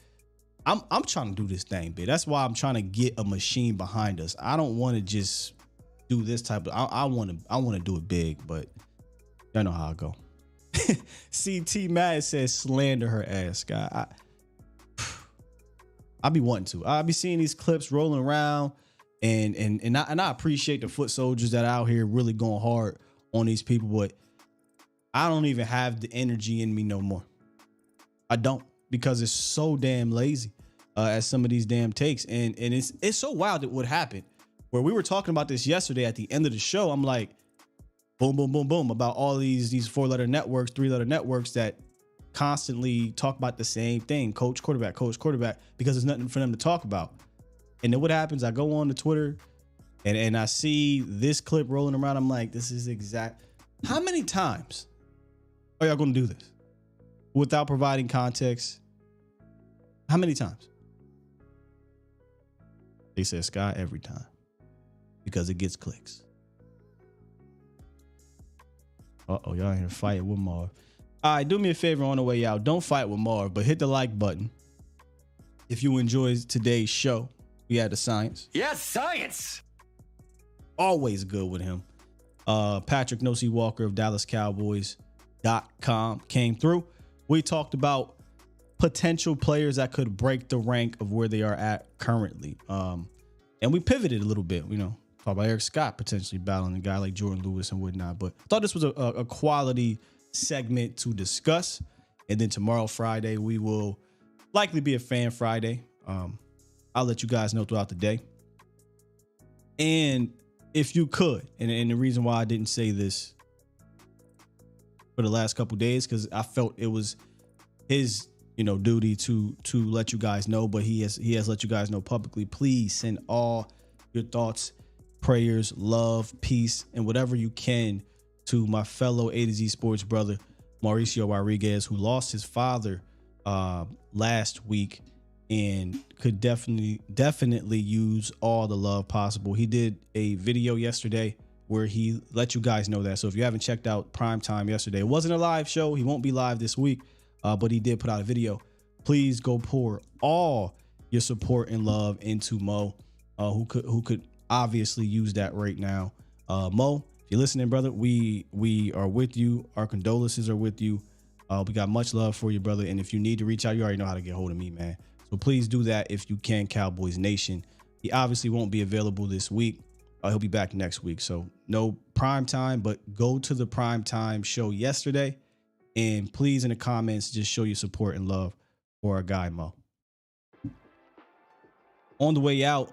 I'm trying to do this thing big. That's why I'm trying to get a machine behind us. I don't want to just do this type of. I want to do it big, but y'all know how I go. CT Mad says slander her ass, guy. I be wanting to. I be seeing these clips rolling around, and I appreciate the foot soldiers that are out here really going hard on these people, but I don't even have the energy in me no more. I don't, because it's so damn lazy at some of these damn takes, and it's so wild that what happened. Where we were talking about this yesterday at the end of the show, I'm like, boom, boom, boom, boom, about all these 4-letter networks, 3-letter networks that constantly talk about the same thing: coach, quarterback, because there's nothing for them to talk about. And then what happens? I go on to Twitter and I see this clip rolling around. I'm like, this is exact. How many times are y'all going to do this without providing context? How many times? They said Sky every time, because it gets clicks. Uh-oh, y'all here fighting with Marv. All right, do me a favor on the way out. Don't fight with Marv, but hit the like button. If you enjoyed today's show, we had the science. Yes, science. Always good with him. Patrick Nosey Walker of DallasCowboys.com came through. We talked about potential players that could break the rank of where they are at currently. And we pivoted a little bit, talk about Eric Scott potentially battling a guy like Jordan Lewis and whatnot. But I thought this was a quality segment to discuss. And then tomorrow, Friday, we will likely be a Fan Friday. I'll let you guys know throughout the day. And if you could, and the reason why I didn't say this for the last couple days, because I felt it was his duty to let you guys know, but he has let you guys know publicly. Please send all your thoughts, prayers, love, peace, and whatever you can to my fellow A to Z sports brother, Mauricio Rodriguez, who lost his father last week and could definitely use all the love possible. He did a video yesterday where he let you guys know that. So if you haven't checked out Primetime yesterday, it wasn't a live show. He won't be live this week, but he did put out a video. Please go pour all your support and love into Mo, who could obviously use that right now. Mo, if you're listening, brother, we are with you. Our condolences are with you. We got much love for you, brother. And if you need to reach out, you already know how to get hold of me, man. So please do that if you can, Cowboys Nation. He obviously won't be available this week. He'll be back next week. So no prime time, but go to the prime time show yesterday. And please, in the comments, just show your support and love for our guy, Mo. On the way out,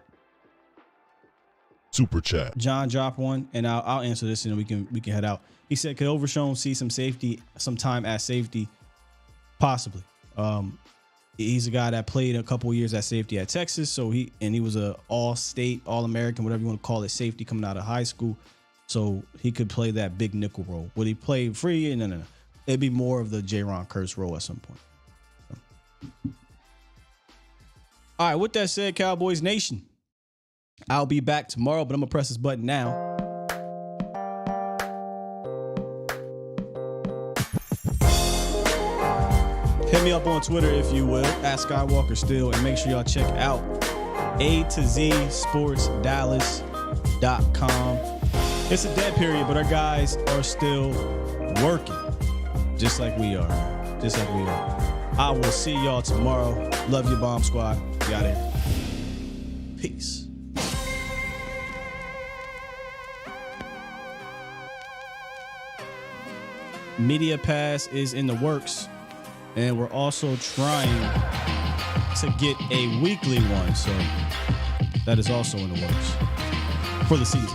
super chat. John dropped one, and I'll answer this, and then we can head out. He said, "Could Overshown see some time at safety? Possibly. He's a guy that played a couple years at safety at Texas, so he was a all-state, all-American, whatever you want to call it, safety coming out of high school. So he could play that big nickel role. Would he play free? No. It'd be more of the J-Ron Curse role at some point. So. All right, with that said, Cowboys Nation, I'll be back tomorrow, but I'm going to press this button now. Hit me up on Twitter if you will, at Skywalker Still, and make sure y'all check out A to Z Sports Dallas.com. It's a dead period, but our guys are still working, just like we are. I will see y'all tomorrow. Love you, Bomb Squad. Got it. Peace. Media Pass is in the works, and we're also trying to get a weekly one, so that is also in the works for the season.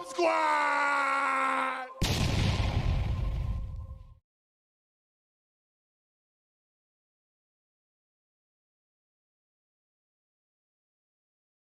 Squad!